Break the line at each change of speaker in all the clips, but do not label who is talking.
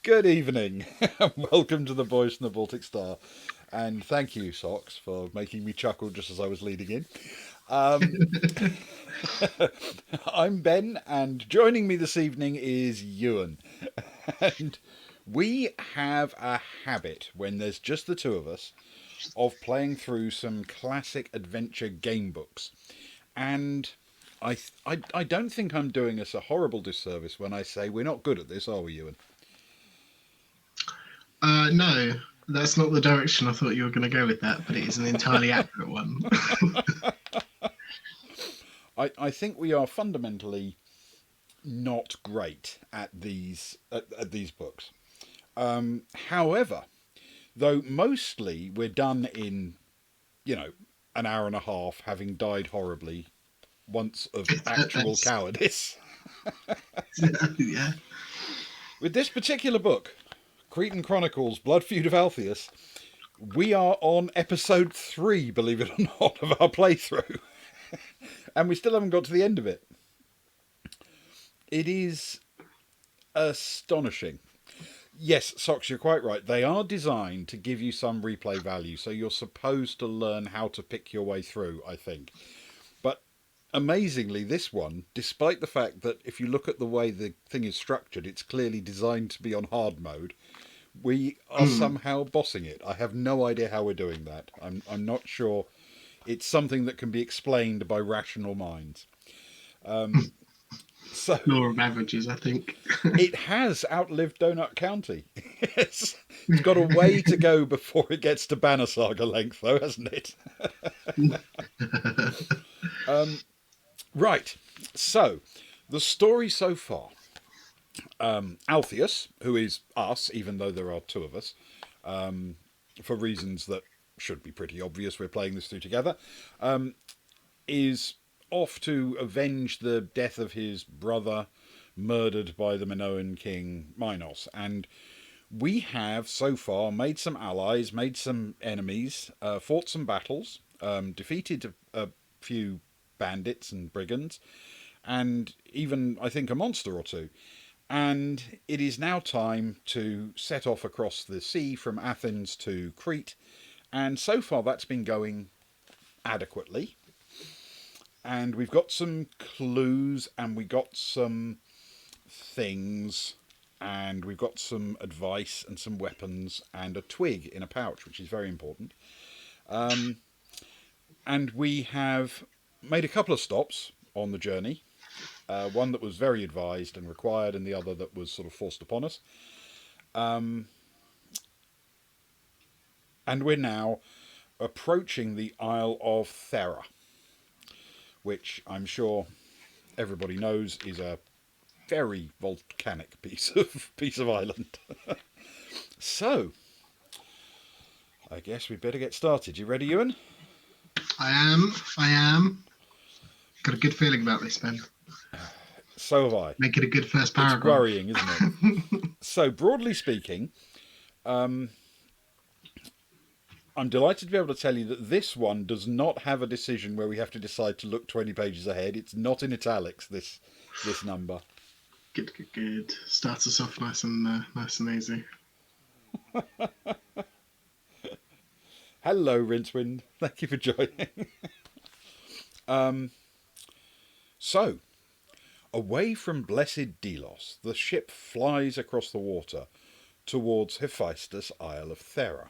Good evening, and welcome to the Voice from the Baltic Star. And thank you, Socks, for making me chuckle just as I was leading in. Um, I'm Ben, and joining me this evening is Ewan. And we have a habit, when there's just the two of us, of playing through some classic adventure game books. And I don't think I'm doing us a horrible disservice when I say we're not good at this, are we, Ewan?
No, that's not the direction I thought you were going to go with that, but it is an entirely accurate one.
I think we are fundamentally not great at these books. However, though mostly we're done in, you know, an hour and a half, having died horribly once of actual
That's,
cowardice.
yeah.
With this particular book, Cretan Chronicles: Bloodfeud of Altheus, we are on episode 3, believe it or not, of our playthrough. And we still haven't got to the end of it. It is astonishing. Yes, Socks, you're quite right. They are designed to give you some replay value, so you're supposed to learn how to pick your way through, I think. But amazingly, this one, despite the fact that if you look at the way the thing is structured, it's clearly designed to be on hard mode, we are somehow bossing it. I have no idea how we're doing that. I'm not sure. It's something that can be explained by rational minds. So
Law of averages, I think.
it has outlived Donut County. Yes. It's got a way to go before it gets to Banner Saga length, though, hasn't it? Right. So, the story so far. Altheus, who is us, even though there are two of us, for reasons that should be pretty obvious, we're playing this through together, is off to avenge the death of his brother, murdered by the Minoan king Minos. And we have so far made some allies, made some enemies, fought some battles, defeated a few bandits and brigands, and even, I think, a monster or two. And it is now time to set off across the sea from Athens to Crete. And so far that's been going adequately. And we've got some clues, and we got some things, and we've got some advice and some weapons and a twig in a pouch, which is very important. And we have made a couple of stops on the journey. One that was very advised and required, and the other that was sort of forced upon us. And we're now approaching the Isle of Thera, which I'm sure everybody knows is a very volcanic piece of island. So, I guess we'd better get started. You ready, Ewan?
I am. Got a good feeling about this, Ben.
So have I.
Make it a good first
It's
paragraph.
worrying, isn't it? So, broadly speaking, I'm delighted to be able to tell you that this one does not have a decision where we have to decide to look 20 pages ahead. It's not in italics, this number.
Good. Starts us off nice and easy.
Hello, Rincewind. Thank you for joining. So, away from blessed Delos, the ship flies across the water towards Hephaestus' Isle of Thera.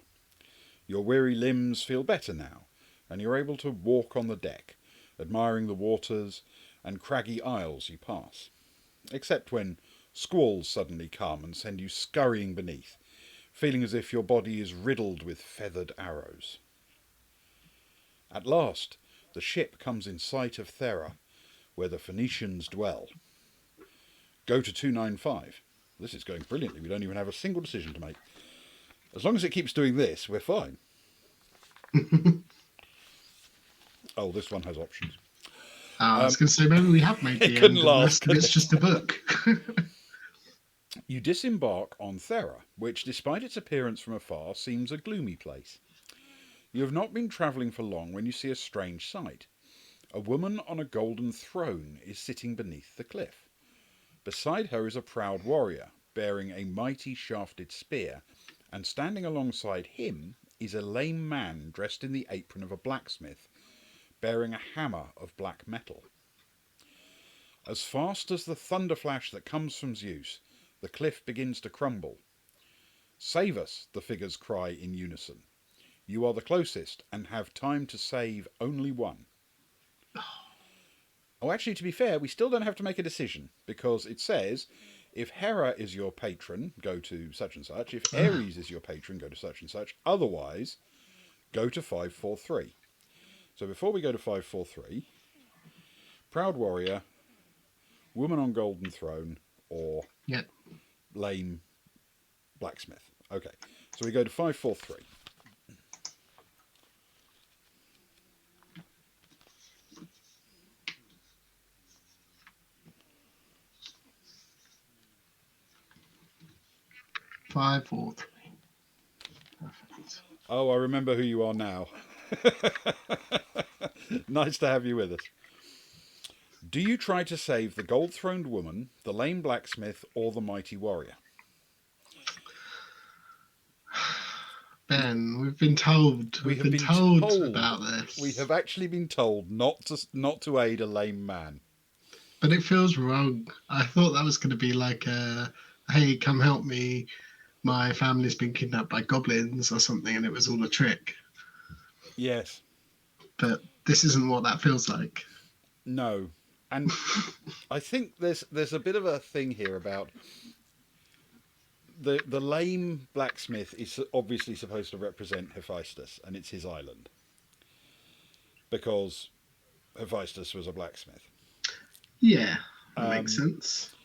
Your weary limbs feel better now, and you're able to walk on the deck, admiring the waters and craggy isles you pass. Except when squalls suddenly come and send you scurrying beneath, feeling as if your body is riddled with feathered arrows. At last, the ship comes in sight of Thera, where the Phoenicians dwell. Go to 295. This is going brilliantly. We don't even have a single decision to make. As long as it keeps doing this, we're fine. Oh, this one has options.
I was going to say, maybe we have made the
couldn't
end.
last,
It's just a book.
You disembark on Thera, which, despite its appearance from afar, seems a gloomy place. You have not been travelling for long when you see a strange sight. A woman on a golden throne is sitting beneath the cliff. Beside her is a proud warrior, bearing a mighty shafted spear, and standing alongside him is a lame man dressed in the apron of a blacksmith, bearing a hammer of black metal. As fast as the thunder flash that comes from Zeus, the cliff begins to crumble. Save us, the figures cry in unison. You are the closest and have time to save only one. Oh, actually, to be fair, we still don't have to make a decision, because it says, if Hera is your patron, go to such and such. If Ares is your patron, go to such and such. Otherwise, go to 543. So before we go to 543, proud warrior, woman on golden throne, or
Yep.
lame blacksmith. Okay, so we go to 543.
Five, four, three. Perfect.
Oh, I remember who you are now. Nice to have you with us. Do you try to save the gold-throned woman, the lame blacksmith, or the mighty warrior?
Ben, we've been told.
We
We've
have
been
been
told
told.
about this.
We have actually been told not to aid a lame man.
But it feels wrong. I thought that was going to be like a, hey, come help me. My family's been kidnapped by goblins or something, and it was all a trick.
Yes.
But this isn't what that feels like.
No. And I think there's a bit of a thing here about the lame blacksmith is obviously supposed to represent Hephaestus, and it's his island, because Hephaestus was a blacksmith.
Yeah, that makes sense.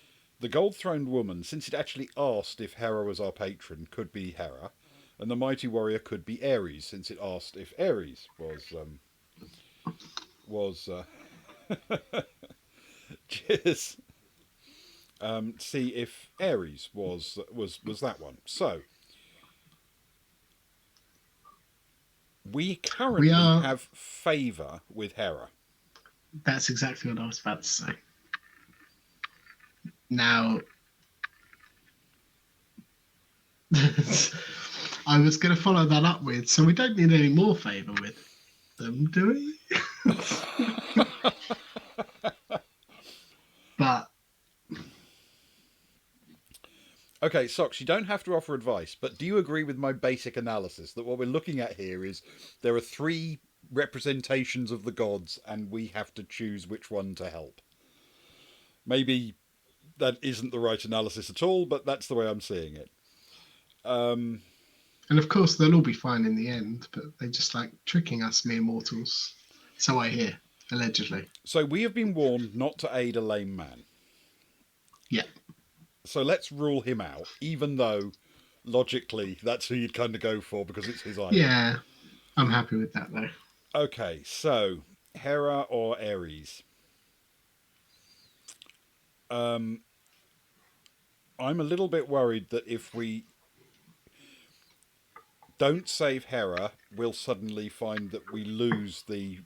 The gold-throned woman, since it actually asked if Hera was our patron, could be Hera, and the mighty warrior could be Ares, since it asked if Ares was cheers. See if Ares was that one. So we currently have favour with Hera.
That's exactly what I was about to say. Now, I was going to follow that up with, so we don't need any more favour with them, do we? But
okay, Socks, you don't have to offer advice, but do you agree with my basic analysis that what we're looking at here is there are three representations of the gods and we have to choose which one to help? Maybe that isn't the right analysis at all, but that's the way I'm seeing it.
And of course, they'll all be fine in the end, but they just like tricking us mere mortals. So I hear, allegedly.
So we have been warned not to aid a lame man.
Yeah.
So let's rule him out, even though logically that's who you'd kind of go for because it's his island.
Yeah, I'm happy with that though.
Okay, so Hera or Ares? I'm a little bit worried that if we don't save Hera, we'll suddenly find that we lose the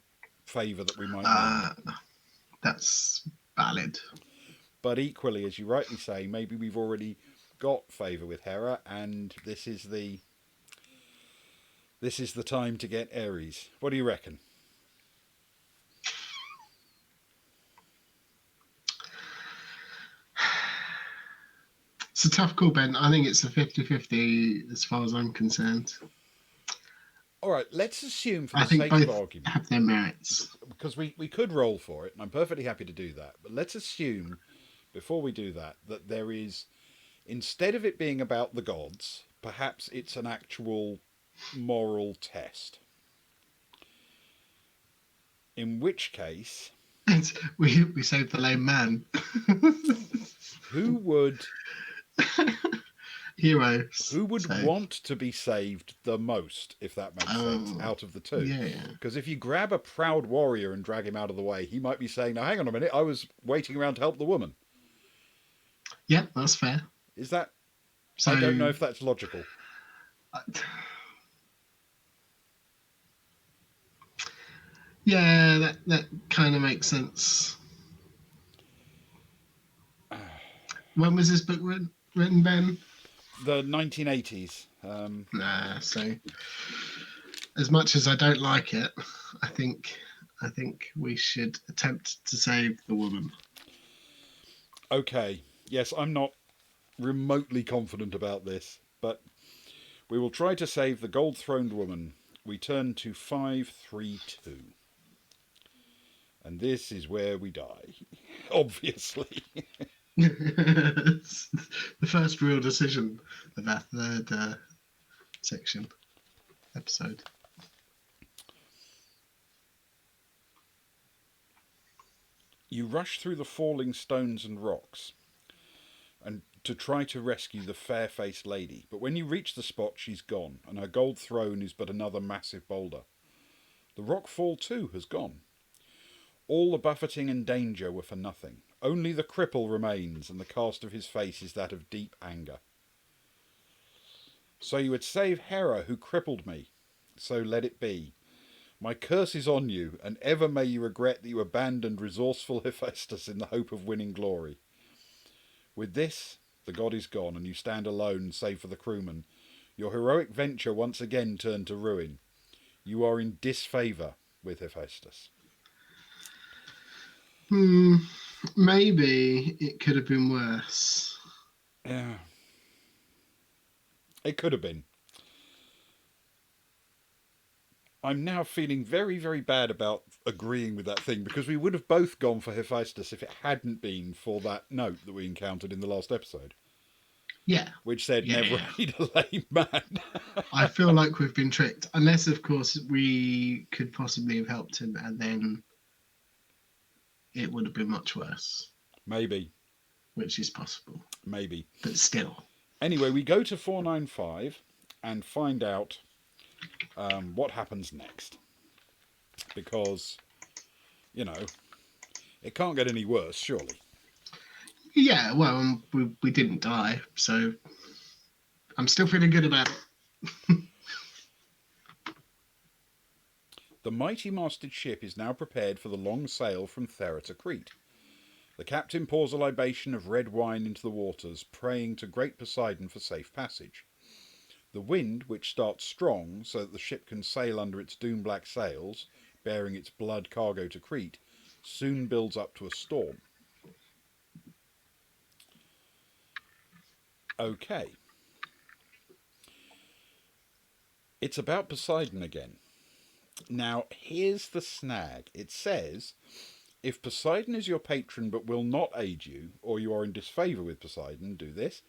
favour that we might need.
That's valid.
But equally, as you rightly say, maybe we've already got favour with Hera, and this is the time to get Ares. What do you reckon?
It's a tough call, Ben. I think it's a 50-50 as far as I'm concerned.
All right, let's assume for the
I think
sake
both
of argument,
have their merits.
because we could roll for it, and I'm perfectly happy to do that. But let's assume, before we do that, that there is, instead of it being about the gods, perhaps it's an actual moral test. In which case,
we saved the lame man.
who would
Heroes.
who would want to be saved the most, if that makes sense, out of the two?
Yeah.
Because if you grab a proud warrior and drag him out of the way, he might be saying, "Now, hang on a minute, I was waiting around to help the woman."
Yeah, that's fair.
Is that?
So,
I don't know if that's logical.
Yeah, that kind of makes sense. When was this book written, Ben?
The 1980s.
Nah. So, as much as I don't like it, I think we should attempt to save the woman.
Okay. Yes, I'm not remotely confident about this, but we will try to save the gold-throned woman. We turn to 532. And this is where we die. Obviously.
It's the first real decision of our third section episode.
You rush through the falling stones and rocks and to try to rescue the fair-faced lady, but when you reach the spot, she's gone, and her gold throne is but another massive boulder. The rock fall too has gone. All the buffeting and danger were for nothing. Only the cripple remains, and the cast of his face is that of deep anger. So you would save Hera, who crippled me. So let it be. My curse is on you, and ever may you regret that you abandoned resourceful Hephaestus in the hope of winning glory. With this, the god is gone, and you stand alone, save for the crewman. Your heroic venture once again turned to ruin. You are in disfavour with Hephaestus.
Maybe it could have been worse.
Yeah. It could have been. I'm now feeling very, very bad about agreeing with that thing, because we would have both gone for Hephaestus if it hadn't been for that note that we encountered in the last episode.
Yeah.
Which said, never aid a lame man.
I feel like we've been tricked. Unless, of course, we could possibly have helped him, and then it would have been much worse.
Maybe.
Which is possible.
Maybe.
But still.
Anyway, we go to 495 and find out what happens next. Because, you know, it can't get any worse, surely.
Yeah, well, we didn't die, so I'm still feeling good about it.
The mighty masted ship is now prepared for the long sail from Thera to Crete. The captain pours a libation of red wine into the waters, praying to great Poseidon for safe passage. The wind, which starts strong so that the ship can sail under its doom-black sails, bearing its blood cargo to Crete, soon builds up to a storm. Okay. It's about Poseidon again. Now, here's the snag. It says, if Poseidon is your patron but will not aid you, or you are in disfavour with Poseidon, do this.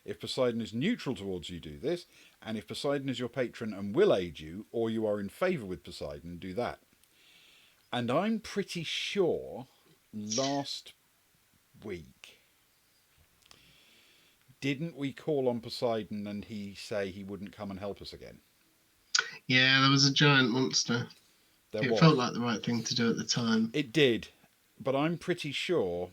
If Poseidon is neutral towards you, do this. And if Poseidon is your patron and will aid you, or you are in favour with Poseidon, do that. And I'm pretty sure last week, didn't we call on Poseidon and he say he wouldn't come and help us again?
Yeah, there was a giant monster. It felt like the right thing to do at the time.
It did, but I'm pretty sure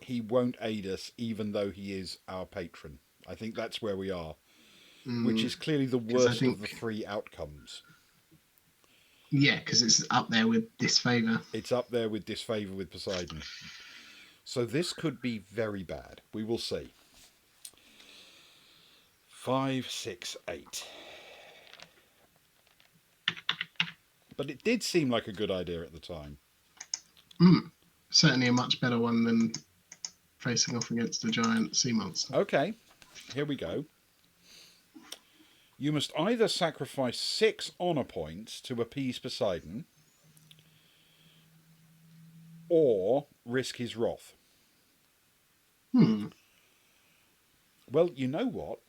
he won't aid us even though he is our patron. I think that's where we are, which is clearly the worst of the three outcomes.
Yeah, because it's up there with disfavour.
It's up there with disfavour with Poseidon. So this could be very bad. We will see. 5, 6, 8. But it did seem like a good idea at the time.
Certainly a much better one than facing off against a giant sea monster.
Okay, here we go. You must either sacrifice 6 honour points to appease Poseidon, or risk his wrath. Well, you know what?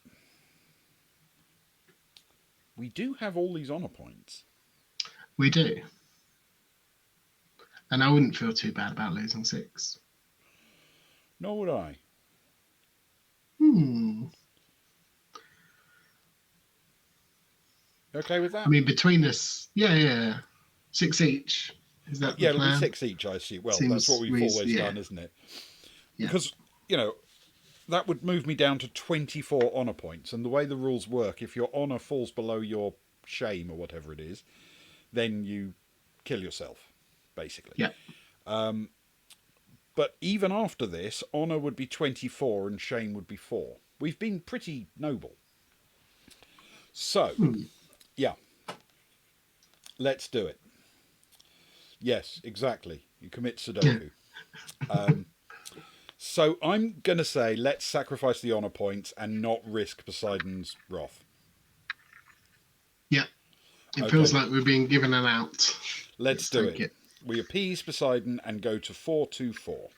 We do have all these honour points.
We do. And I wouldn't feel too bad about losing 6.
Nor would I. Okay with that?
I mean, between us, yeah. 6 each. Is that the plan?
It'll be 6 each, I assume. Well, that's what we've always done, isn't it? Yeah. Because, you know, that would move me down to 24 honour points. And the way the rules work, if your honour falls below your shame or whatever it is, then you kill yourself, basically.
Yeah.
But even after this, honour would be 24 and shame would be 4. We've been pretty noble. So, yeah, let's do it. Yes, exactly. You commit Sudoku. So I'm going to say let's sacrifice the honour points and not risk Poseidon's wrath.
Yeah. It
Okay.
feels like we're being given an out.
Let's do it. We appease Poseidon and go to 4-2-4.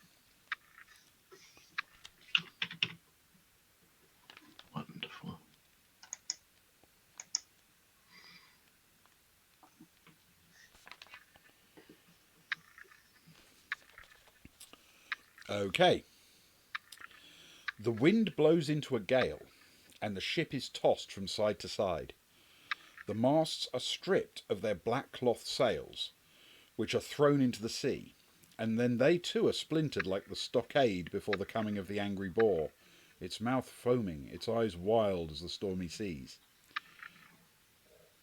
Wonderful.
Okay. The wind blows into a gale, and the ship is tossed from side to side. The masts are stripped of their black cloth sails, which are thrown into the sea, and then they too are splintered like the stockade before the coming of the angry boar, its mouth foaming, its eyes wild as the stormy seas.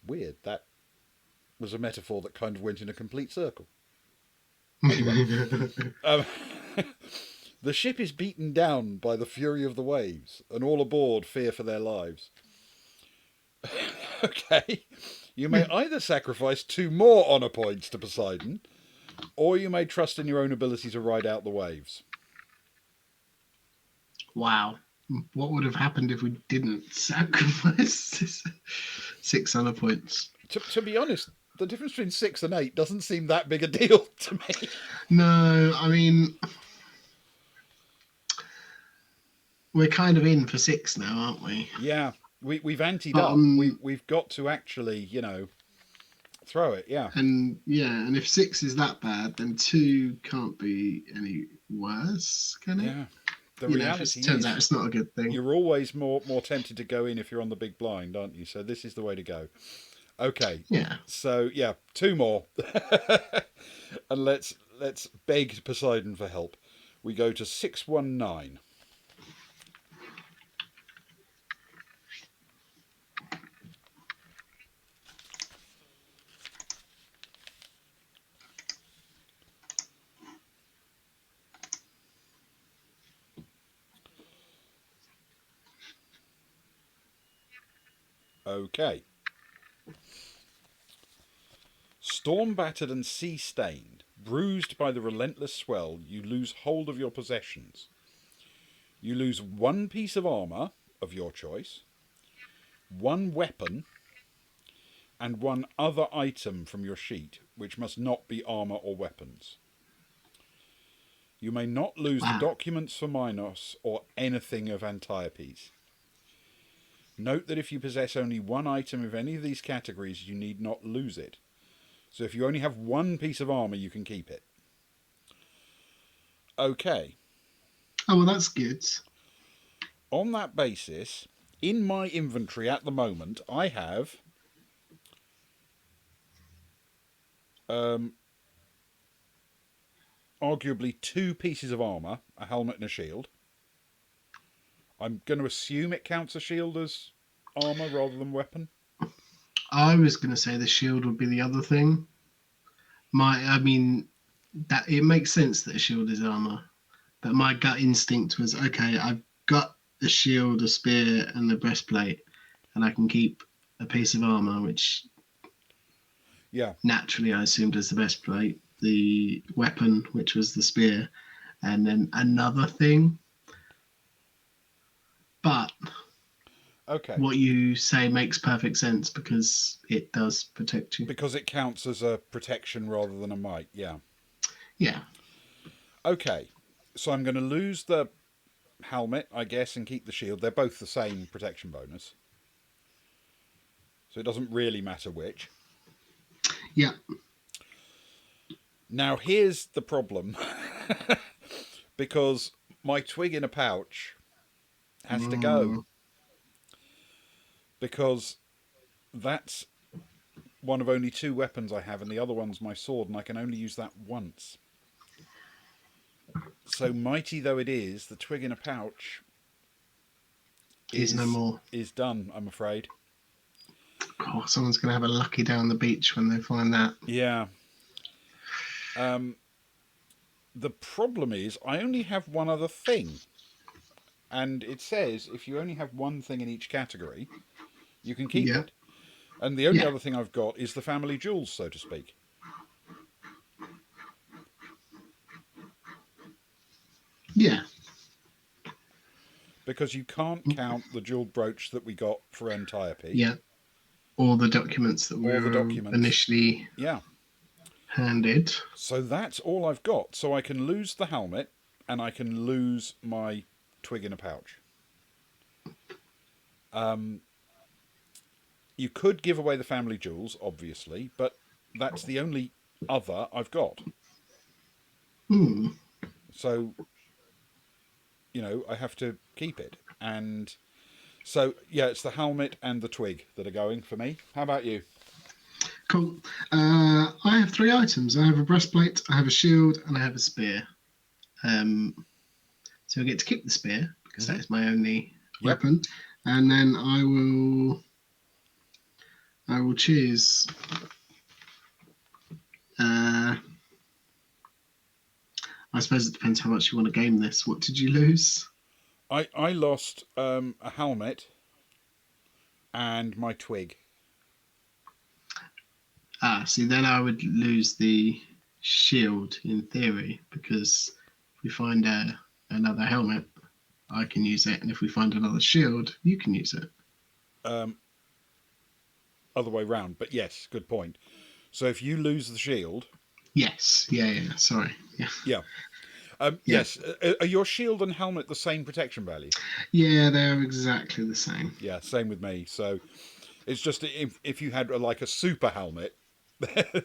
Weird, that was a metaphor that kind of went in a complete circle. Anyway, the ship is beaten down by the fury of the waves, and all aboard fear for their lives. Okay, you may either sacrifice 2 more honour points to Poseidon, or you may trust in your own ability to ride out the waves.
Wow. What would have happened if we didn't sacrifice 6 honour points?
To be honest, the difference between 6 and 8 doesn't seem that big a deal to me.
No, I mean, we're kind of in for 6 now, aren't we?
Yeah, we've anteed up. We've got to actually, throw it, yeah.
And if 6 is that bad, then 2 can't be any worse, can it?
Yeah. The reality
turns out it's not a good thing.
You're always more tempted to go in if you're on the big blind, aren't you? So this is the way to go. Okay.
Yeah.
So 2 more, and let's beg Poseidon for help. We go to 619. Okay. Storm battered and sea stained, bruised by the relentless swell, you lose hold of your possessions. You lose 1 piece of armour of your choice, 1 weapon, and 1 other item from your sheet, which must not be armour or weapons. You may not lose the documents for Minos or anything of Antiope's. Note that if you possess only 1 item of any of these categories, you need not lose it. So if you only have 1 piece of armour, you can keep it. Okay.
Oh, well, that's good.
On that basis, in my inventory at the moment, I have arguably 2 pieces of armour, a helmet and a shield. I'm going to assume it counts a shield as armour rather than weapon.
I was going to say the shield would be the other thing. That it makes sense that a shield is armour, but my gut instinct was, okay, I've got a shield, a spear, and a breastplate, and I can keep a piece of armour, which naturally I assumed as the breastplate, the weapon, which was the spear, and then another thing. But what you say makes perfect sense because it does protect you.
Because it counts as a protection rather than a might, yeah.
Yeah.
Okay, so I'm going to lose the helmet, I guess, and keep the shield. They're both the same protection bonus. So it doesn't really matter which.
Yeah.
Now, here's the problem. Because my twig in a pouch has to go. Because that's one of only 2 weapons I have, and the other one's my sword, and I can only use that once. So mighty though it is, the twig in a pouch
is no more.
Is done, I'm afraid.
Oh, someone's going to have a lucky day on the beach when they find that.
Yeah. The problem is, I only have one other thing. And it says if you only have one thing in each category, you can keep
Yeah.
it. And the only
Yeah.
other thing I've got is the family jewels, so to speak.
Yeah.
Because you can't count the jeweled brooch that we got for Antiope.
Yeah. All the documents that
Or the
were
documents.
initially
Yeah.
handed.
So that's all I've got. So I can lose the helmet and I can lose my twig in a pouch. You could give away the family jewels, obviously, but that's the only other I've got.
Hmm.
So, I have to keep it. And so, yeah, it's the helmet and the twig that are going for me. How about you?
Cool. I have 3 items. I have a breastplate, I have a shield, and I have a spear. So I get to keep the spear because that is my only
Yep.
weapon, and then I will choose. I suppose it depends how much you want to game this. What did you lose?
I lost a helmet and my twig.
See, then I would lose the shield in theory because if we find another helmet, I can use it, and if we find another shield, you can use it.
Other way round, but yes, good point. So if you lose the shield,
Yes. Yeah. Yeah. Sorry. Yeah.
yeah,
Yeah.
yes, are your shield and helmet the same protection value?
Yeah. They're exactly the same.
Yeah, same with me. So it's just if you had like a super helmet,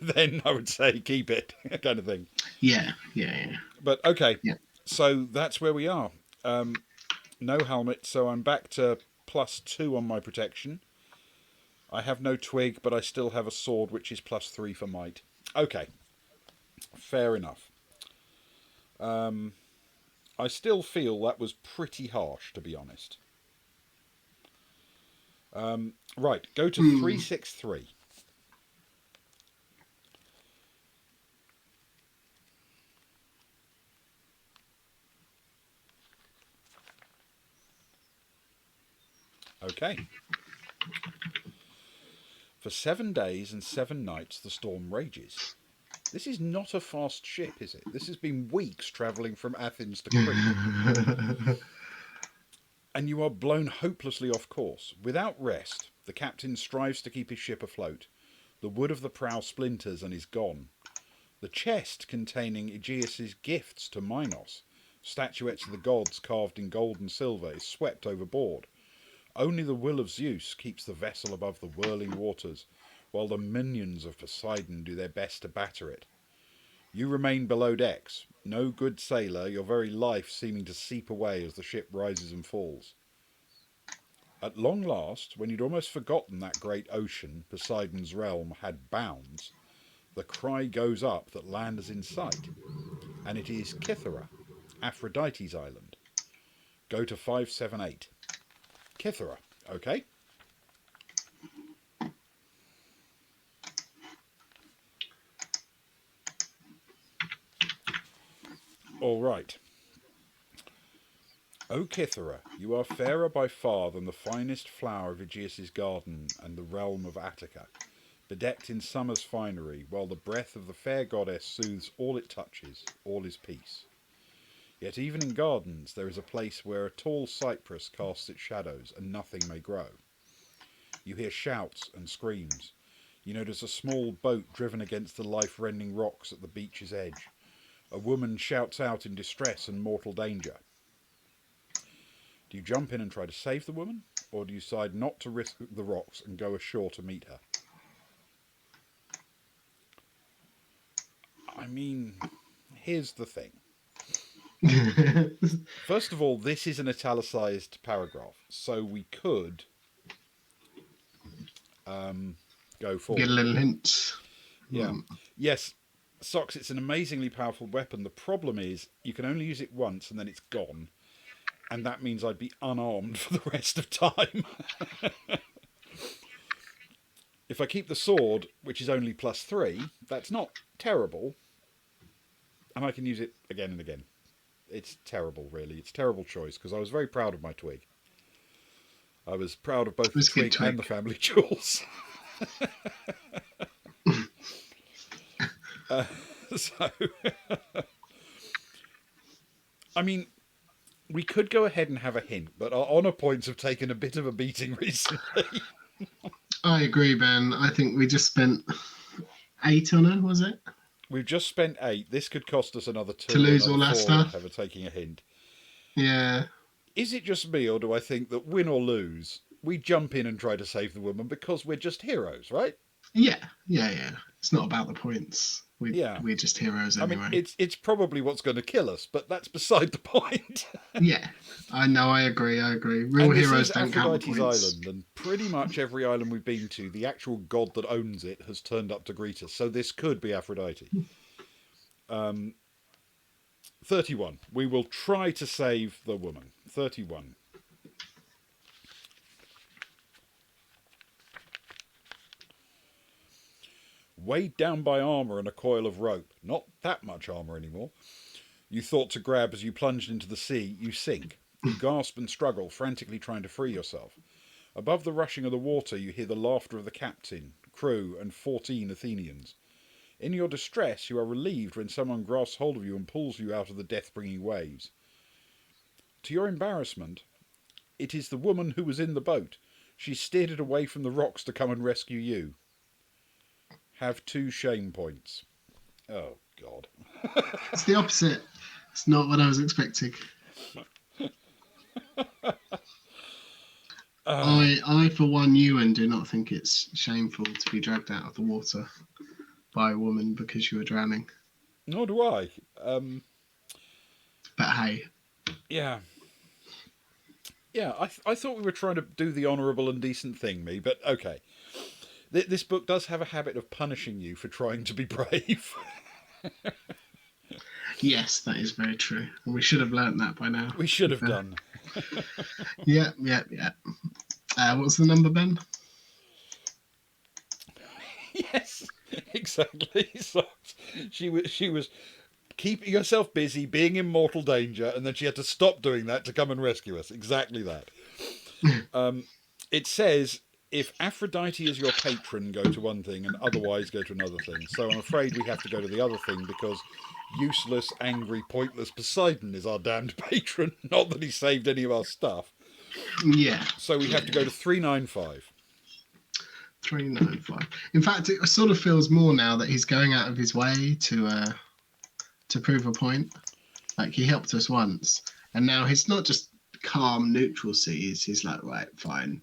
then I would say keep it, kind of thing.
Yeah. Yeah. Yeah.
But okay,
Yeah.
so that's where we are. No helmet, so I'm back to +2 on my protection. I have no twig, but I still have a sword, which is +3 for might. Okay, fair enough. I still feel that was pretty harsh, to be honest. Right, go to 363. Okay. For 7 days and 7 nights the storm rages. This is not a fast ship, is it? This has been weeks travelling from Athens to Crete. And you are blown hopelessly off course. Without rest, the captain strives to keep his ship afloat. The wood of the prow splinters and is gone. The chest containing Aegeus's gifts to Minos, statuettes of the gods carved in gold and silver, is swept overboard. Only the will of Zeus keeps the vessel above the whirling waters, while the minions of Poseidon do their best to batter it. You remain below decks, no good sailor, your very life seeming to seep away as the ship rises and falls. At long last, when you'd almost forgotten that great ocean, Poseidon's realm, had bounds, the cry goes up that land is in sight, and it is Cythera, Aphrodite's island. Go to 578. Cythera, okay? All right. O Cythera, you are fairer by far than the finest flower of Aegeus's garden and the realm of Attica, bedecked in summer's finery, while the breath of the fair goddess soothes all it touches, all is peace. Yet even in gardens there is a place where a tall cypress casts its shadows, and nothing may grow. You hear shouts and screams. You notice a small boat driven against the life-rending rocks at the beach's edge. A woman shouts out in distress and mortal danger. Do you jump in and try to save the woman, or do you decide not to risk the rocks and go ashore to meet her? I mean, here's the thing. First of all, this is an italicized paragraph, so we could go forward.
Get a little hint.
Yeah. Yes, Socks, it's an amazingly powerful weapon. The problem is you can only use it once and then it's gone. And that means I'd be unarmed for the rest of time. If I keep the sword, which is only +3, that's not terrible. and I can use it again and again. It's terrible, really. It's a terrible choice because I was very proud of my twig. I was proud of both
It
the
was a good
twig and the
twig.
family jewels. So, I mean, we could go ahead and have a hint, but our honour points have taken a bit of a beating recently.
I agree, Ben. I think we just spent 8 on her, was it?
We've just spent 8. This could cost us another
To
2 or
lose
another
all our
4 or
stuff.
whatever, taking a hint.
Yeah.
Is it just me, or do I think that win or lose, we jump in and try to save the woman because we're just heroes, right?
Yeah. It's not about the points.
Yeah.
We're just heroes
I mean,
anyway.
it's probably what's going to kill us, but that's beside the point.
Yeah. I know, I agree. Real
And this
heroes
is
don't count the
Aphrodite's
points.
island, and pretty much every island we've been to, the actual god that owns it has turned up to greet us. So this could be Aphrodite. 31. We will try to save the woman. 31. Weighed down by armour and a coil of rope. Not that much armour anymore. You thought to grab as you plunged into the sea, you sink. You gasp and struggle, frantically trying to free yourself. Above the rushing of the water, you hear the laughter of the captain, crew, and 14 Athenians. In your distress, you are relieved when someone grasps hold of you and pulls you out of the death-bringing waves. To your embarrassment, it is the woman who was in the boat. She steered it away from the rocks to come and rescue you. Have 2 shame points. Oh, God.
It's the opposite. It's not what I was expecting. I, for one, Ewan, do not think it's shameful to be dragged out of the water by a woman because you were drowning.
Nor do I.
But hey.
Yeah. Yeah, I thought we were trying to do the honourable and decent thing, me, but okay. This book does have a habit of punishing you for trying to be brave.
Yes, that is very true. And we should have learnt that by now.
We should have done.
Yeah. What's the number, Ben?
Yes, exactly. So she was keeping herself busy, being in mortal danger, and then she had to stop doing that to come and rescue us. Exactly that. It says, if Aphrodite is your patron, go to one thing, and otherwise go to another thing. So I'm afraid we have to go to the other thing because useless, angry, pointless Poseidon is our damned patron. Not that he saved any of our stuff.
Yeah.
So we have to go to 395.
395. In fact, it sort of feels more now that he's going out of his way to prove a point. Like, he helped us once, and now he's not just calm, neutral seas. He's like, right, fine.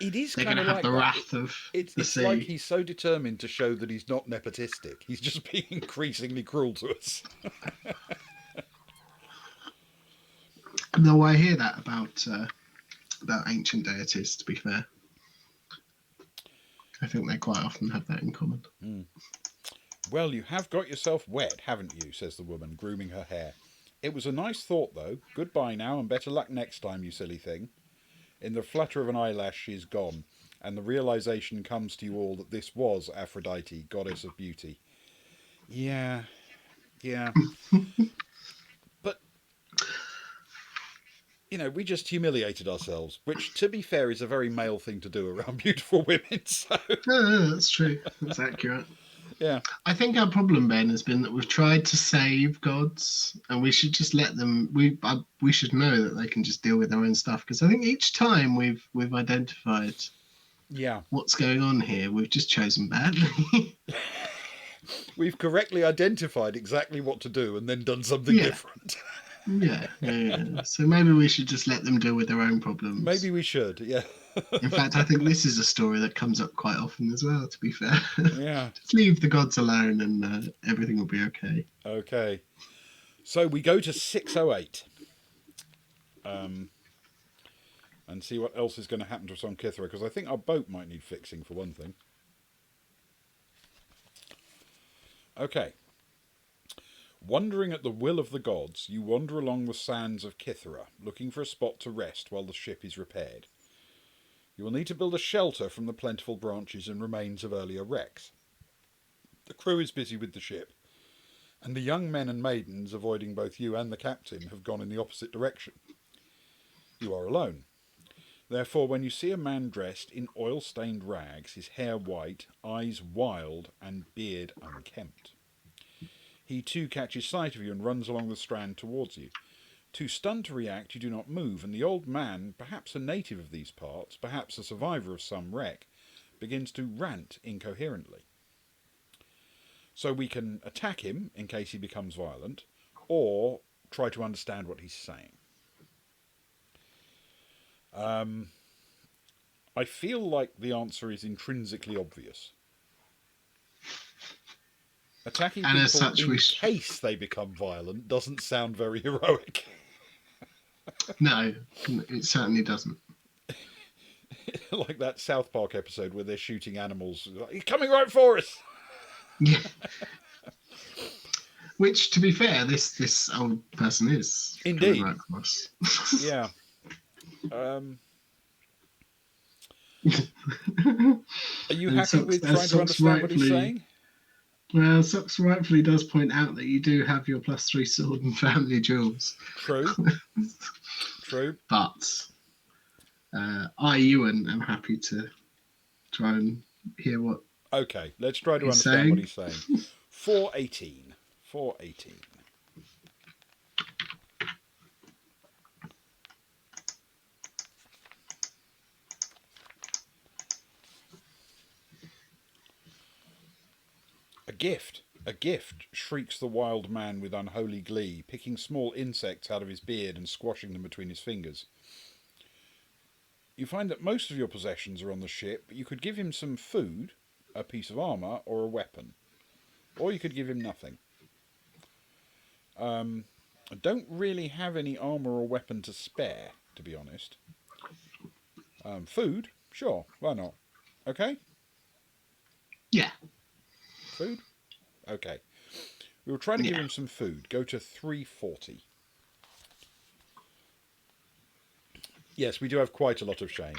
It is
They're
kind
going
of
to have
like
the
that.
wrath of the
It's
sea.
like he's so determined to show that he's not nepotistic. He's just being increasingly cruel to us.
No, I hear that about ancient deities, to be fair. I think they quite often have that in common.
Well, you have got yourself wet, haven't you? Says the woman, grooming her hair. It was a nice thought, though. Goodbye now, and better luck next time, you silly thing. In the flutter of an eyelash, she is gone, and the realization comes to you all that this was Aphrodite, goddess of beauty. Yeah. But, we just humiliated ourselves, which, to be fair, is a very male thing to do around beautiful women, so...
No, that's true. That's accurate.
Yeah.
I think our problem, Ben, has been that we've tried to save gods, and we should just let them. We should know that they can just deal with their own stuff. Because I think each time we've identified what's going on here, we've just chosen badly.
We've correctly identified exactly what to do and then done something different.
Yeah. So maybe we should just let them deal with their own problems.
Maybe we should, yeah.
In fact, I think this is a story that comes up quite often as well, to be fair.
Yeah.
Just leave the gods alone and everything will be okay.
Okay. So we go to 608. And see what else is going to happen to us on Kithra, because I think our boat might need fixing for one thing. Okay. Wondering at the will of the gods, you wander along the sands of Kithra, looking for a spot to rest while the ship is repaired. You will need to build a shelter from the plentiful branches and remains of earlier wrecks. The crew is busy with the ship, and the young men and maidens, avoiding both you and the captain, have gone in the opposite direction. You are alone. Therefore, when you see a man dressed in oil-stained rags, his hair white, eyes wild, and beard unkempt, he too catches sight of you and runs along the strand towards you. Too stunned to react, you do not move, and the old man, perhaps a native of these parts, perhaps a survivor of some wreck, begins to rant incoherently. So we can attack him in case he becomes violent, or try to understand what he's saying. I feel like the answer is intrinsically obvious. Attacking
And as
people
such,
in case they become violent doesn't sound very heroic.
No, it certainly doesn't.
Like that South Park episode where they're shooting animals. He's coming right for us!
Yeah. Which, to be fair, this old person is
Indeed.
coming right for us.
Yeah. Are you
And
happy with trying to understand what he's saying?
Well, Sox rightfully does point out that you do have your +3 sword and family jewels.
True. True.
But I, Ewan, am happy to try and hear what.
Okay, let's try to
he's
understand
saying.
what he's saying. 418. 418. A gift! A gift! Shrieks the wild man with unholy glee, picking small insects out of his beard and squashing them between his fingers. You find that most of your possessions are on the ship, but you could give him some food, a piece of armour, or a weapon. Or you could give him nothing. I don't really have any armour or weapon to spare, to be honest. Food? Sure, why not? Okay?
Yeah.
Food? Okay. We will try to give him some food. Go to 340. Yes, we do have quite a lot of shame.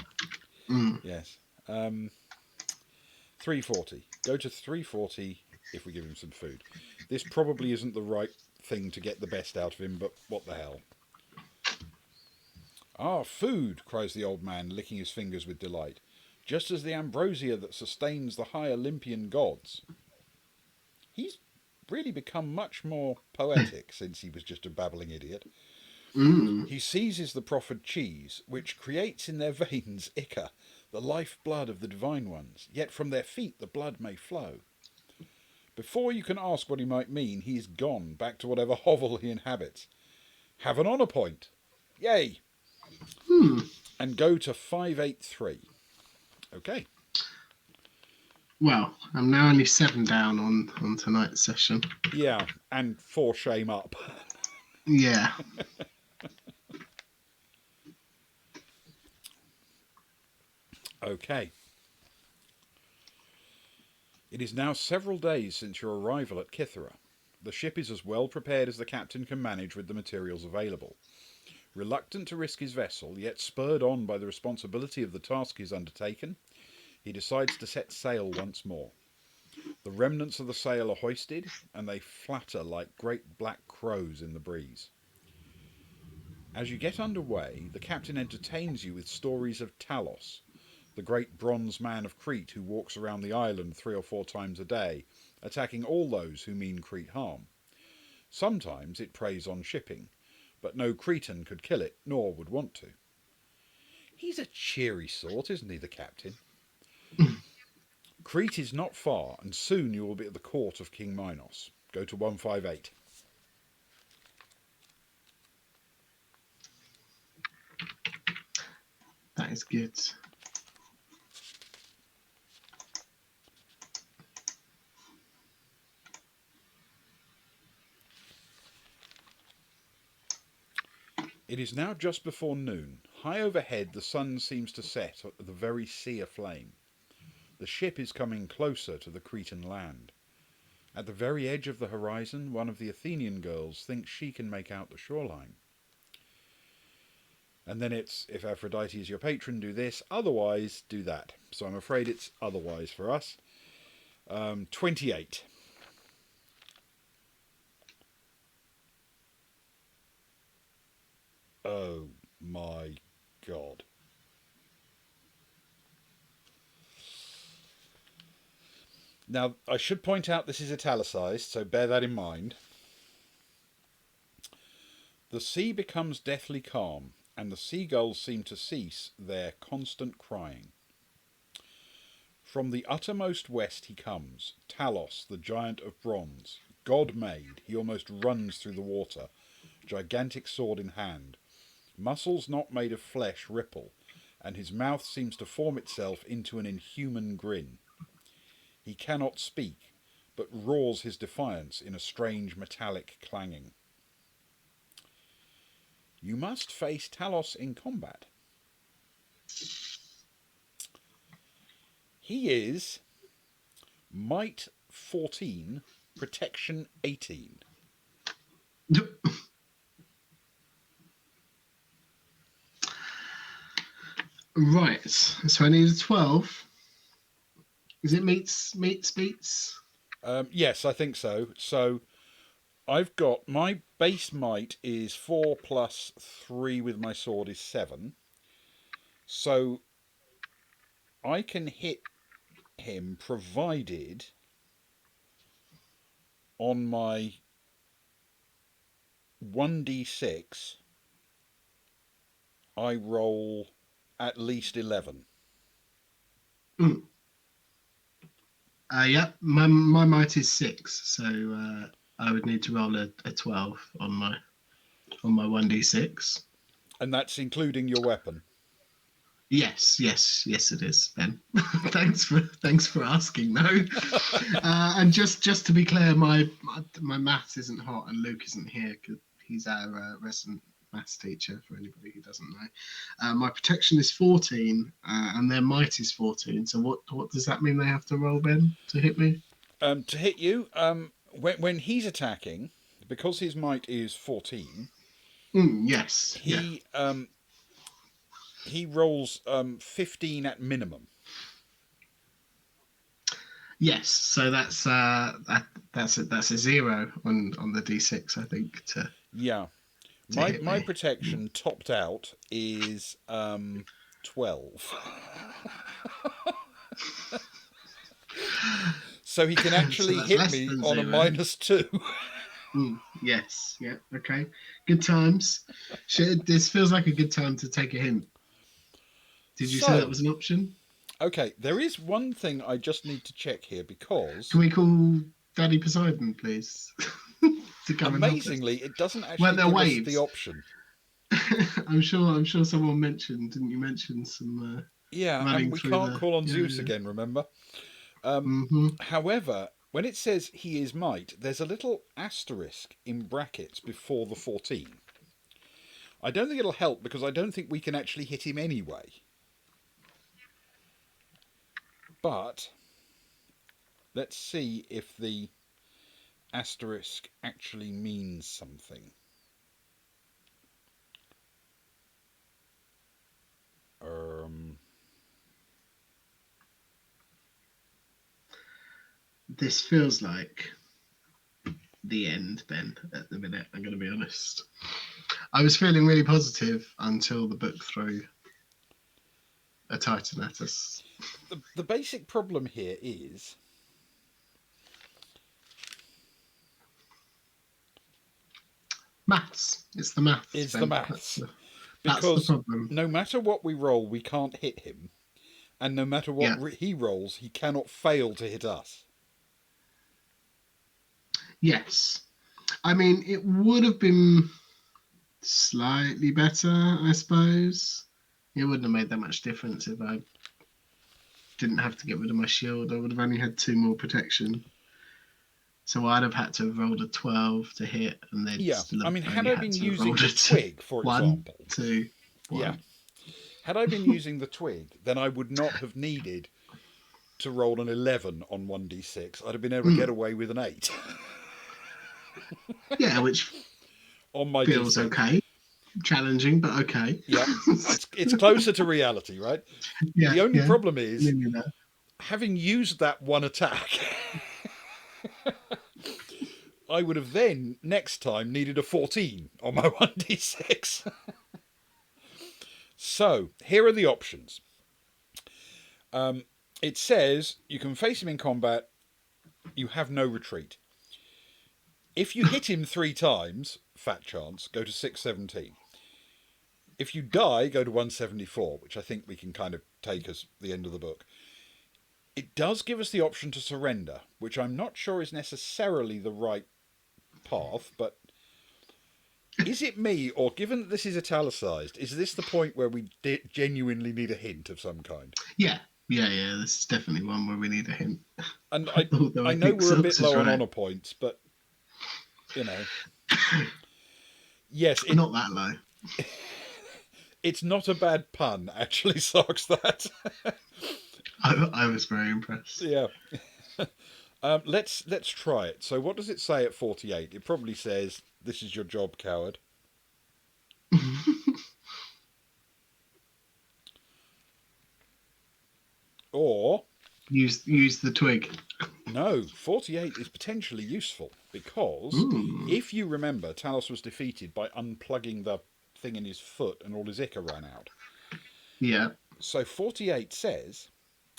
Yes. 340. Go to 340 if we give him some food. This probably isn't the right thing to get the best out of him, but what the hell. Ah, food, cries the old man, licking his fingers with delight. Just as the ambrosia that sustains the high Olympian gods. He's really become much more poetic since he was just a babbling idiot. He seizes the proffered cheese, which creates in their veins ichor, the life-blood of the divine ones, yet from their feet the blood may flow. Before you can ask what he might mean, he is gone, back to whatever hovel he inhabits. Have an honour point. Yay! And go to 583. Okay.
Well, I'm now only 7 down on tonight's session.
Yeah, and 4 shame up.
Yeah.
Okay. It is now several days since your arrival at Kythera. The ship is as well prepared as the captain can manage with the materials available. Reluctant to risk his vessel, yet spurred on by the responsibility of the task he has undertaken, he decides to set sail once more. The remnants of the sail are hoisted, and they flatter like great black crows in the breeze. As you get under way, the captain entertains you with stories of Talos, the great bronze man of Crete who walks around the island 3 or 4 times a day, attacking all those who mean Crete harm. Sometimes it preys on shipping, but no Cretan could kill it, nor would want to. He's a cheery sort, isn't he, the captain? Crete is not far, and soon you will be at the court of King Minos. Go to 158.
That is good.
It is now just before noon. High overhead the sun seems to set at the very sea aflame. The ship is coming closer to the Cretan land. At the very edge of the horizon, one of the Athenian girls thinks she can make out the shoreline. And then it's, if Aphrodite is your patron, do this, otherwise do that. So I'm afraid it's otherwise for us. 28. Oh my god. Now, I should point out this is italicized, so bear that in mind. The sea becomes deathly calm, and the seagulls seem to cease their constant crying. From the uttermost west he comes, Talos, the giant of bronze. God made, he almost runs through the water, gigantic sword in hand. Muscles not made of flesh ripple, and his mouth seems to form itself into an inhuman grin. He cannot speak, but roars his defiance in a strange metallic clanging. You must face Talos in combat. He is Might 14, Protection 18.
Right. So I need a 12. Is it meets, beats?
Yes, I think so. So I've got my base might is 4 plus 3 with my sword is 7. So I can hit him provided on my 1d6 I roll at least 11.
Mm. Yeah, my might is 6, so I would need to roll a 12 on my 1d6.
And that's including your weapon.
Yes, it is, Ben. thanks for asking. No, and just to be clear, my maths isn't hot, and Luke isn't here because he's our resident maths teacher. For anybody who doesn't know, my protection is 14, and their might is 14. So what does that mean? They have to roll, Ben, to hit me?
To hit you, when he's attacking, because his might is 14,
Yes, yeah.
He rolls 15 at minimum.
Yes, so that's a 0 on the d6, I think.
Yeah, my protection topped out is 12. So he can actually
so
hit me on a -2.
Yes, yeah, okay. Good times. This feels like a good time to take a hint. Did you say that was an option?
Okay, there is one thing I just need to check here because...
Can we call Daddy Poseidon, please?
to come amazingly, it doesn't actually give us the option.
I'm sure someone mentioned, didn't you mention some...
yeah, and we can't call on Zeus again, remember? However, when it says he is might, there's a little asterisk in brackets before the 14. I don't think it'll help because I don't think we can actually hit him anyway. But let's see if the asterisk actually means something.
This feels like the end, Ben, at the minute, I'm going to be honest. I was feeling really positive until the book threw a Titan at us.
The basic problem here is
maths. It's the maths.
It's the maths. Because the problem. No matter what we roll, we can't hit him. And no matter what he rolls, he cannot fail to hit us.
Yes. I mean, it would have been slightly better, I suppose. It wouldn't have made that much difference if I didn't have to get rid of my shield. I would have only had 2 more protection. So I'd have had to have rolled a 12 to hit, and then
I mean, had I been using the twig, for example,
1, 2, 1.
Had I been using the twig, then I would not have needed to roll an 11 on 1d6. I'd have been able to get away with an 8.
Yeah, which
on my
feels D6. Okay. Challenging, but okay.
Yeah, it's closer to reality, right? Yeah, the only problem is, having used that one attack, I would have then, next time, needed a 14 on my 1d6. So, here are the options. It says you can face him in combat, you have no retreat. If you hit him 3 times, fat chance, go to 617. If you die, go to 174, which I think we can kind of take as the end of the book. It does give us the option to surrender, which I'm not sure is necessarily the right path, but is it me, or given that this is italicized, is this the point where we genuinely need a hint of some kind?
Yeah, yeah. This is definitely one where we need a hint.
And
Although
I know
think
we're a
Silks
bit low
is
on
right.
honour points, but, you know. Yes,
Not that low.
It's not a bad pun, actually, Socks, that.
I was very impressed.
Yeah. Let's try it. So what does it say at 48? It probably says, "This is your job, coward." Or
use the twig.
no, 48 is potentially useful because
Ooh.
if you remember, Talos was defeated by unplugging the thing in his foot and all his ichor ran out.
Yeah.
So 48 says,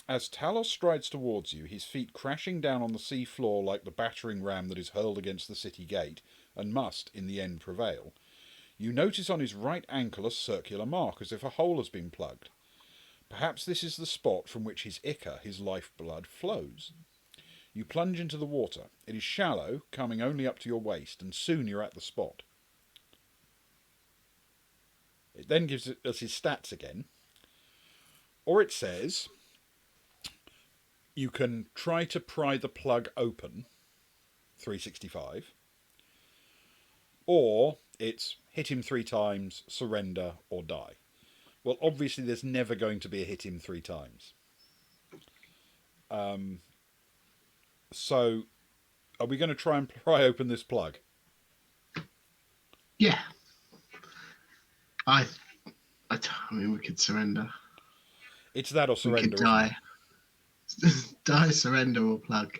as Talos strides towards you, his feet crashing down on the sea floor like the battering ram that is hurled against the city gate and must, in the end, prevail, you notice on his right ankle a circular mark as if a hole has been plugged. Perhaps this is the spot from which his ichor, his lifeblood, flows. You plunge into the water. It is shallow, coming only up to your waist, and soon you're at the spot. It then gives us his stats again. Or it says, you can try to pry the plug open, 365. Or it's hit him 3 times, surrender, or die. Well, obviously there's never going to be a hit him 3 times. So, are we going to try and pry open this plug?
Yeah. I mean, we could surrender.
It's that or surrender,
we could die.
Isn't it?
Die, surrender, or plug.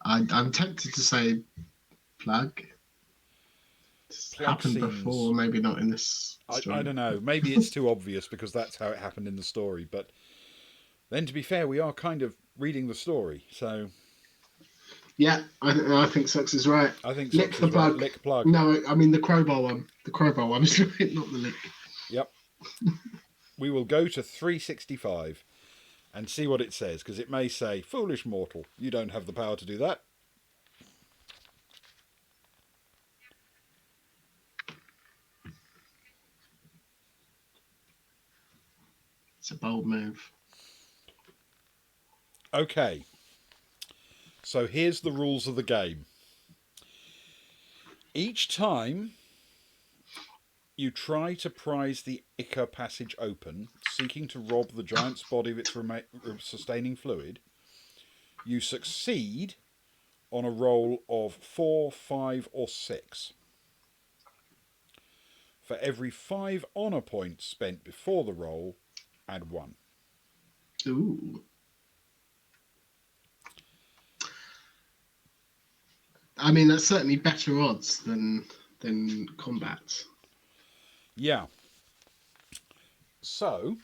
I'm tempted to say plug. It's happened
seems...
before, maybe not in this story.
I don't know. Maybe it's too obvious because that's how it happened in the story. But then, to be fair, we are kind of reading the story, so...
Yeah, I think Sux is right.
I think
lick
Sux
the
is
plug.
Right. Lick plug.
No, I mean the crowbar one. The crowbar one is right, not the lick.
Yep. We will go to 365 and see what it says, because it may say, "Foolish mortal, you don't have the power to do that."
It's a bold move.
Okay. So here's the rules of the game. Each time you try to prise the ichor passage open, seeking to rob the giant's body of its sustaining fluid, you succeed on a roll of 4, 5, or 6. For every 5 honour points spent before the roll, add 1.
Ooh. I mean, that's certainly better odds than combat.
Yeah. So,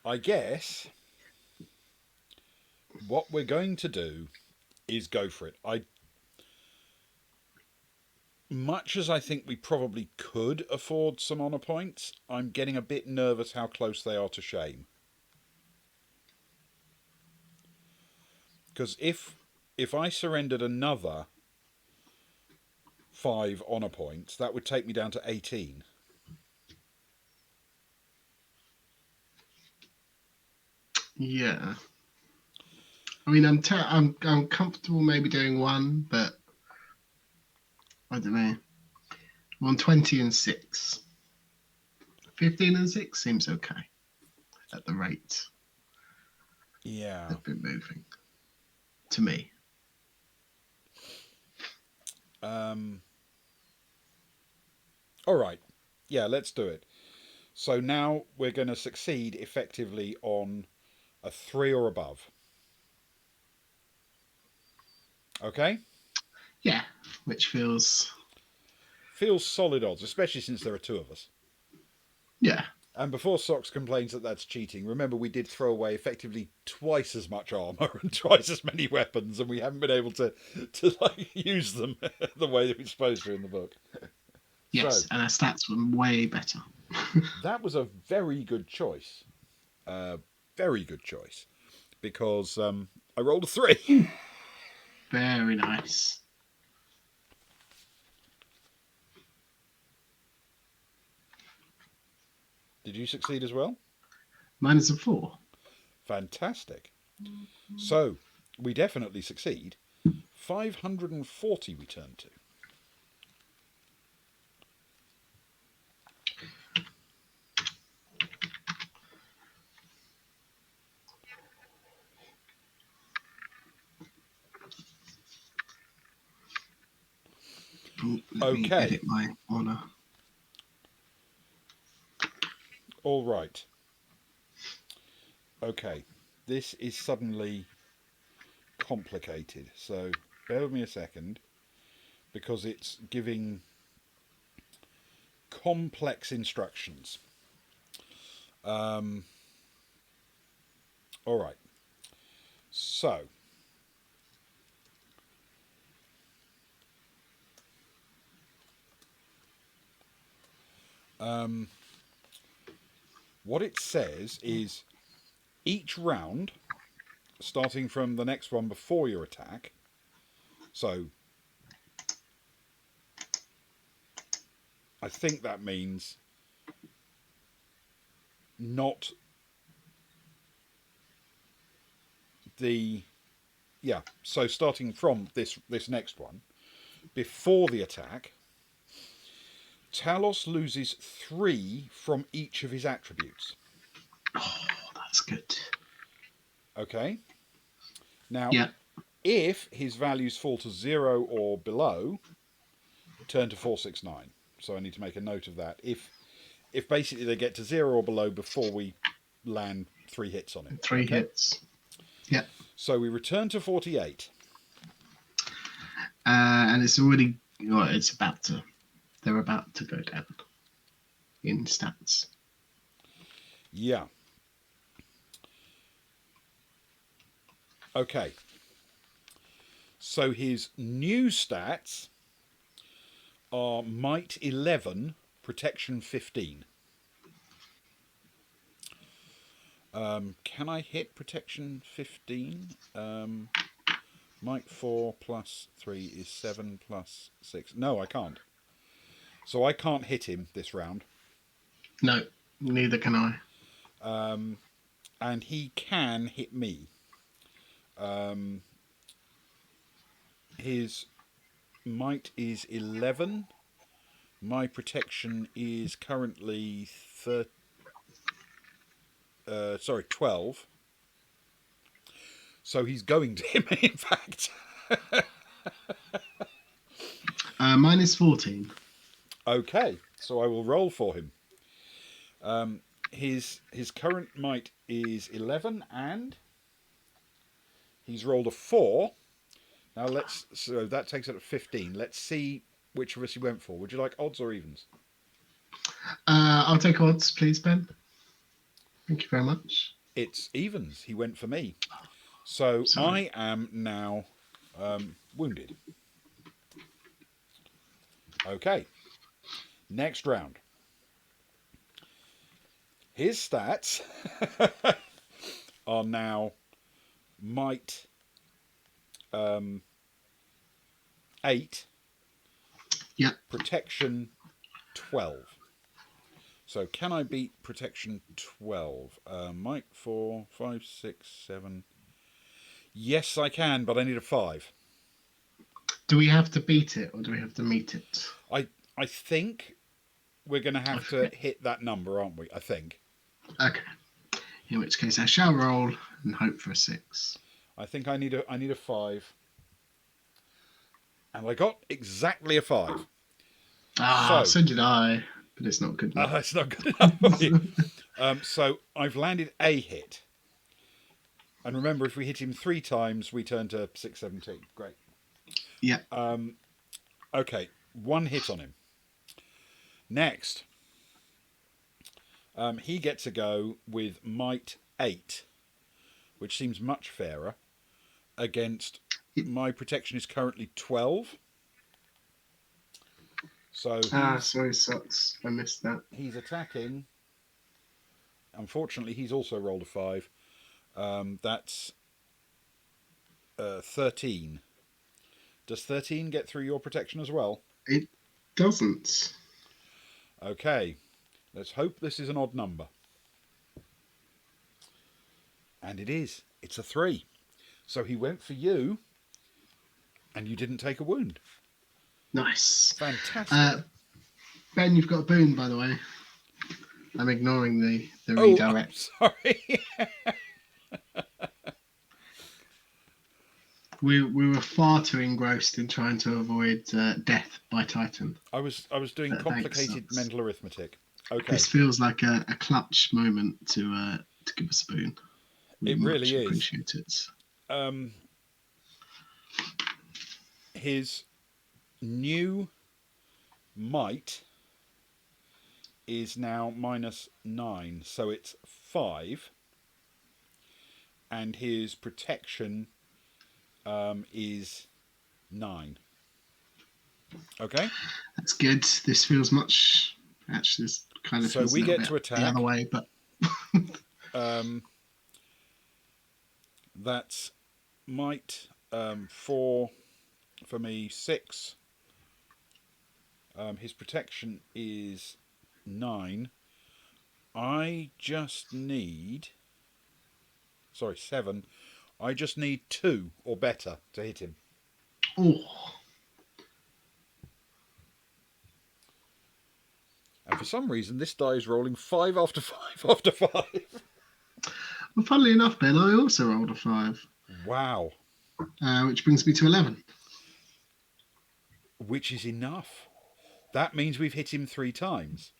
I guess what we're going to do is go for it. Much as I think we probably could afford some honour points, I'm getting a bit nervous how close they are to shame. Because if I surrendered another 5 honour points, that would take me down to 18.
Yeah. I mean, I'm comfortable maybe doing 1, but I don't know. 120 and 6. 15 and 6 seems okay at the rate.
Yeah.
They've been moving. To me.
All right. Yeah, let's do it. So now we're going to succeed effectively on a 3 or above. Okay?
Yeah, which feels
solid odds, especially since there are 2 of us.
Yeah.
And before Socks complains that that's cheating, remember we did throw away effectively twice as much armor and twice as many weapons, and we haven't been able to like use them the way that we're supposed to in the book. So
Yes, and our stats were way better.
that was a very good choice. Very good choice. Because I rolled a 3.
Very nice.
Did you succeed as well?
Mine is a 4.
Fantastic. So we definitely succeed. 540 we turn to.
Let me
Okay.
edit my honor.
All right. Okay. This is suddenly complicated. So bear with me a second, because it's giving complex instructions. All right. So what it says is each round, starting from the next one before your attack. So I think that means not the so starting from this next one before the attack, Talos loses 3 from each of his attributes.
Oh, that's good.
Okay. Now,
Yeah.
if his values fall to 0 or below, turn to 469. So I need to make a note of that. If basically they get to 0 or below before we land 3 hits on him.
3 hits. Yeah.
So we return to 48.
And it's already, well, it's about to, they're about to go down in stats.
Yeah. Okay. So his new stats are Might 11, Protection 15. Can I hit Protection 15? Might 4 plus 3 is 7 plus 6. No, I can't. So I can't hit him this round.
No, neither can I.
And he can hit me. His might is 11. My protection is currently 12. So he's going to hit me, in fact.
Mine is 14.
Okay, so I will roll for him. His current might is 11, and he's rolled a 4. Now so that takes it at 15. Let's see which of us he went for. Would you like odds or evens?
I'll take odds, please, Ben. Thank you very much.
It's evens. He went for me. So
Sorry.
I am now wounded. Okay. Next round. His stats are now might 8.
Yep.
Protection 12. So can I beat protection 12? Might 4, 5, 6, 7. Yes, I can, but I need a 5.
Do we have to beat it or do we have to meet it?
I think we're going to have to hit that number, aren't we? I think.
Okay. In which case I shall roll and hope for a 6.
I think I need a 5. And I got exactly a 5.
So did I, but it's not good enough.
It's not good enough for you. So I've landed a hit. And remember, if we hit him 3 times, we turn to 617. Great.
Yeah.
Okay, 1 hit on him. Next, He gets a go with might 8, which seems much fairer, against my protection is currently 12. So
sorry, Socks. I missed that.
he's attacking. Unfortunately, he's also rolled a 5. That's 13. Does 13 get through your protection as well?
It doesn't.
Okay. Let's hope this is an odd number. And it is. It's a 3. So he went for you, and you didn't take a wound.
Nice.
Fantastic.
Ben, you've got a boon, by the way. I'm ignoring the redirect.
Oh, sorry.
We were far too engrossed in trying to avoid death by Titan.
I was doing complicated mental arithmetic. Okay.
This feels like a clutch moment to give us a boon.
It really is.
Appreciate it.
His new might is now -9, so it's 5, and his protection is 9. Okay.
That's good. This feels much. Actually, this kind of.
So
feels
we
a little
get
bit
to attack.
the other way, but.
That's might 4 for me, 6. His protection is 9. I just need 7. I just need 2 or better to hit him.
Oh.
And for some reason, this die is rolling 5 after 5 after 5.
Well, funnily enough, Ben, I also rolled a 5.
Wow.
Which brings me to 11.
Which is enough. That means we've hit him 3 times.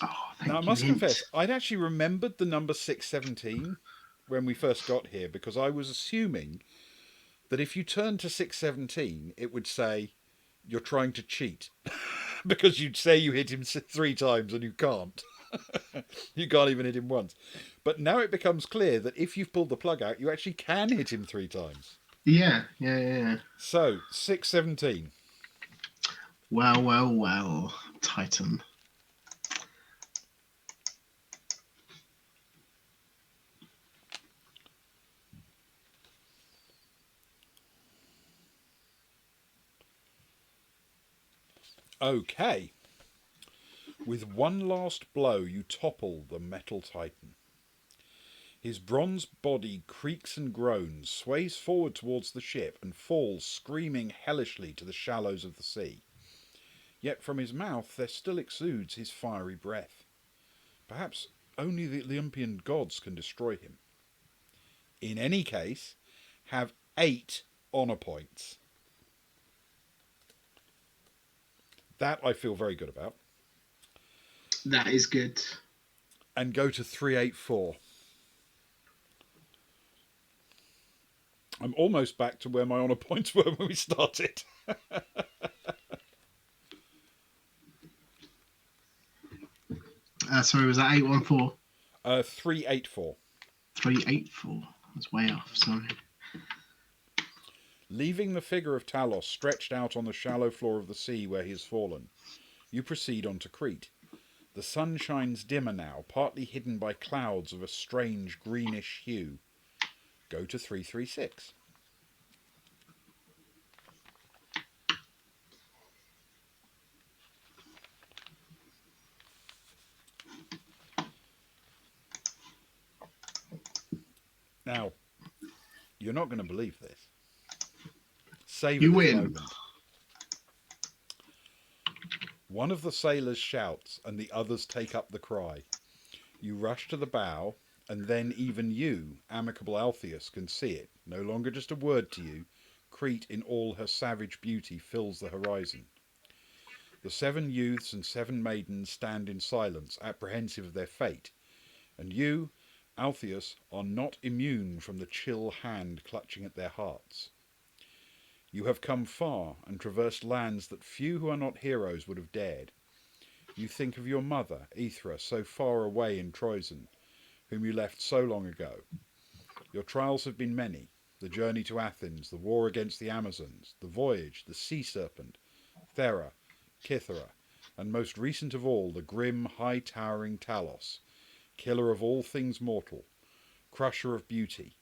Oh, thank
now, I
you.
must confess, I'd actually remembered the number 617 when we first got here, because I was assuming that if you turned to 617, it would say you're trying to cheat. Because you'd say you hit him 3 times and you can't. You can't even hit him once. But now it becomes clear that if you've pulled the plug out, you actually can hit him 3 times.
Yeah.
So, 617.
Well, Titan.
Okay. With one last blow, you topple the metal titan. His bronze body creaks and groans, sways forward towards the ship, and falls screaming hellishly to the shallows of the sea. Yet from his mouth there still exudes his fiery breath. Perhaps only the Olympian gods can destroy him. In any case, have 8 honor points. That I feel very good about.
That is good.
And go to 384. I'm almost back to where my honour points were when we started.
Sorry, was that 814?
384.
384. That's way off, sorry.
Leaving the figure of Talos stretched out on the shallow floor of the sea where he has fallen, you proceed on to Crete. The sun shines dimmer now, partly hidden by clouds of a strange greenish hue. Go to 336. Now, you're not going to believe this. Savour
You
this
win.
moment. One of the sailors shouts, and the others take up the cry. You rush to the bow, and then even you, amicable Altheus, can see it, no longer just a word to you. Crete in all her savage beauty fills the horizon. The 7 youths and 7 maidens stand in silence, apprehensive of their fate, and you, Altheus, are not immune from the chill hand clutching at their hearts. You have come far and traversed lands that few who are not heroes would have dared. You think of your mother, Aethra, so far away in Troezen, whom you left so long ago. Your trials have been many. The journey to Athens, the war against the Amazons, the voyage, the sea serpent, Thera, Cythera, and most recent of all, the grim, high-towering Talos, killer of all things mortal, crusher of beauty,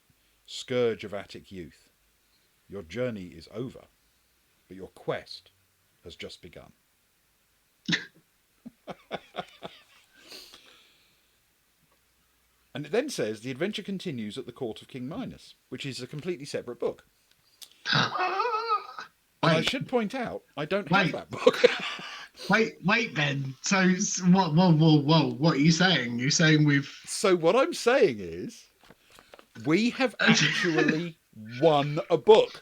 scourge of Attic youth. Your journey is over, but your quest has just begun. And it then says the adventure continues at the court of King Minos, which is a completely separate book. And I should point out, I don't have that book.
Wait, Ben. So, whoa. What are you saying? You're saying we've...
So what I'm saying is, we have actually won a book.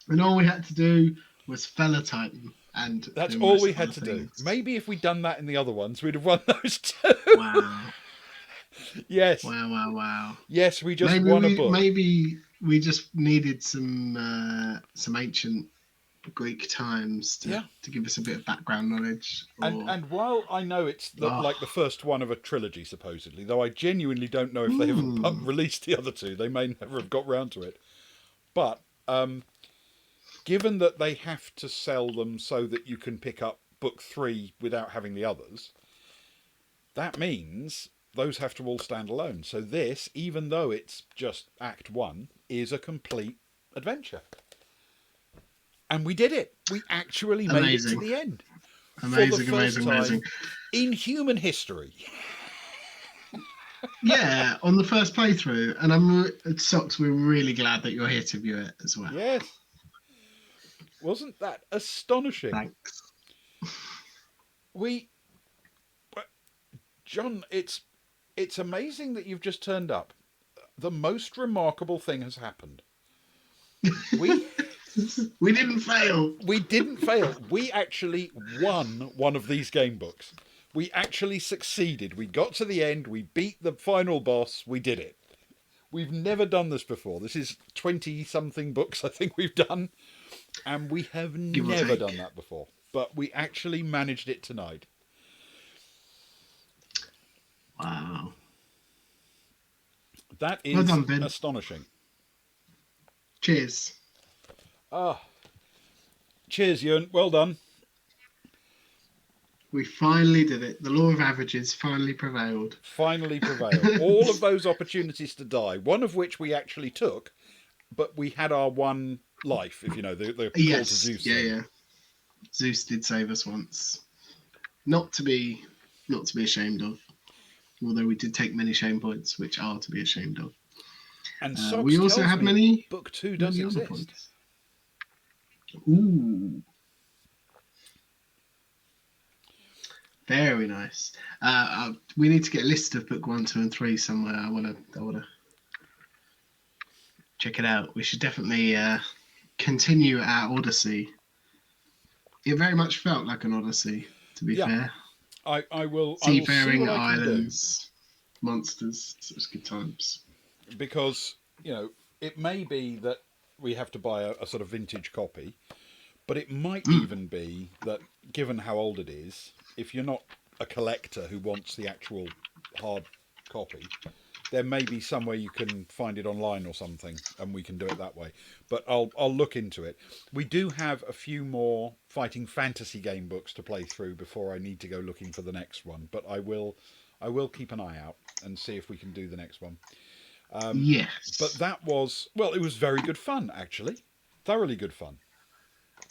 And all we had to do was Fella Titan. And
that's all we had to do. Maybe if we'd done that in the other ones, we'd have won those too.
Wow.
Yes.
Wow.
Yes, we just won a book.
Maybe we just needed some ancient Greek times to give us a bit of background knowledge.
And while I know it's like the first one of a trilogy, supposedly, though I genuinely don't know if they haven't released the other two. They may never have got round to it. But given that they have to sell them so that you can pick up book 3 without having the others, that means those have to all stand alone. So this, even though it's just Act 1, is a complete adventure. And we did it. We actually made it to the end.
Amazing.
In human history.
Yeah, on the first playthrough. And Socks, we're really glad that you're here to view it as well.
Yes. Wasn't that astonishing?
Thanks.
John, it's amazing that you've just turned up. The most remarkable thing has happened. We
didn't fail.
We didn't fail. We actually won one of these game books. We actually succeeded. We got to the end. We beat the final boss. We did it. We've never done this before. This is 20-something books I think we've done. And we have never done that before. But we actually managed it tonight.
Wow.
That is
well done, Ben.
Astonishing.
Cheers.
Cheers, Ewan. Well done.
We finally did it. The law of averages finally prevailed.
All of those opportunities to die, one of which we actually took, but we had our one life, if you know, the call to Zeus.
Yeah. Zeus did save us once. Not to be ashamed of. Although we did take many shame points, which are to be ashamed of.
And
we also have many...
Book 2 does exist.
Points. Ooh. Very nice. We need to get a list of book 1, 2, and 3 somewhere. I wanna check it out. We should definitely continue our Odyssey. It very much felt like an Odyssey, to be fair.
I will.
Seafaring islands, monsters. It was good times.
Because it may be that we have to buy a sort of vintage copy, but it might even be that, given how old it is, if you're not a collector who wants the actual hard copy, there may be somewhere you can find it online or something, and we can do it that way. But I'll look into it. We do have a few more fighting fantasy game books to play through before I need to go looking for the next one. But I will keep an eye out and see if we can do the next one.
Yes.
But that was, it was very good fun, actually. Thoroughly good fun.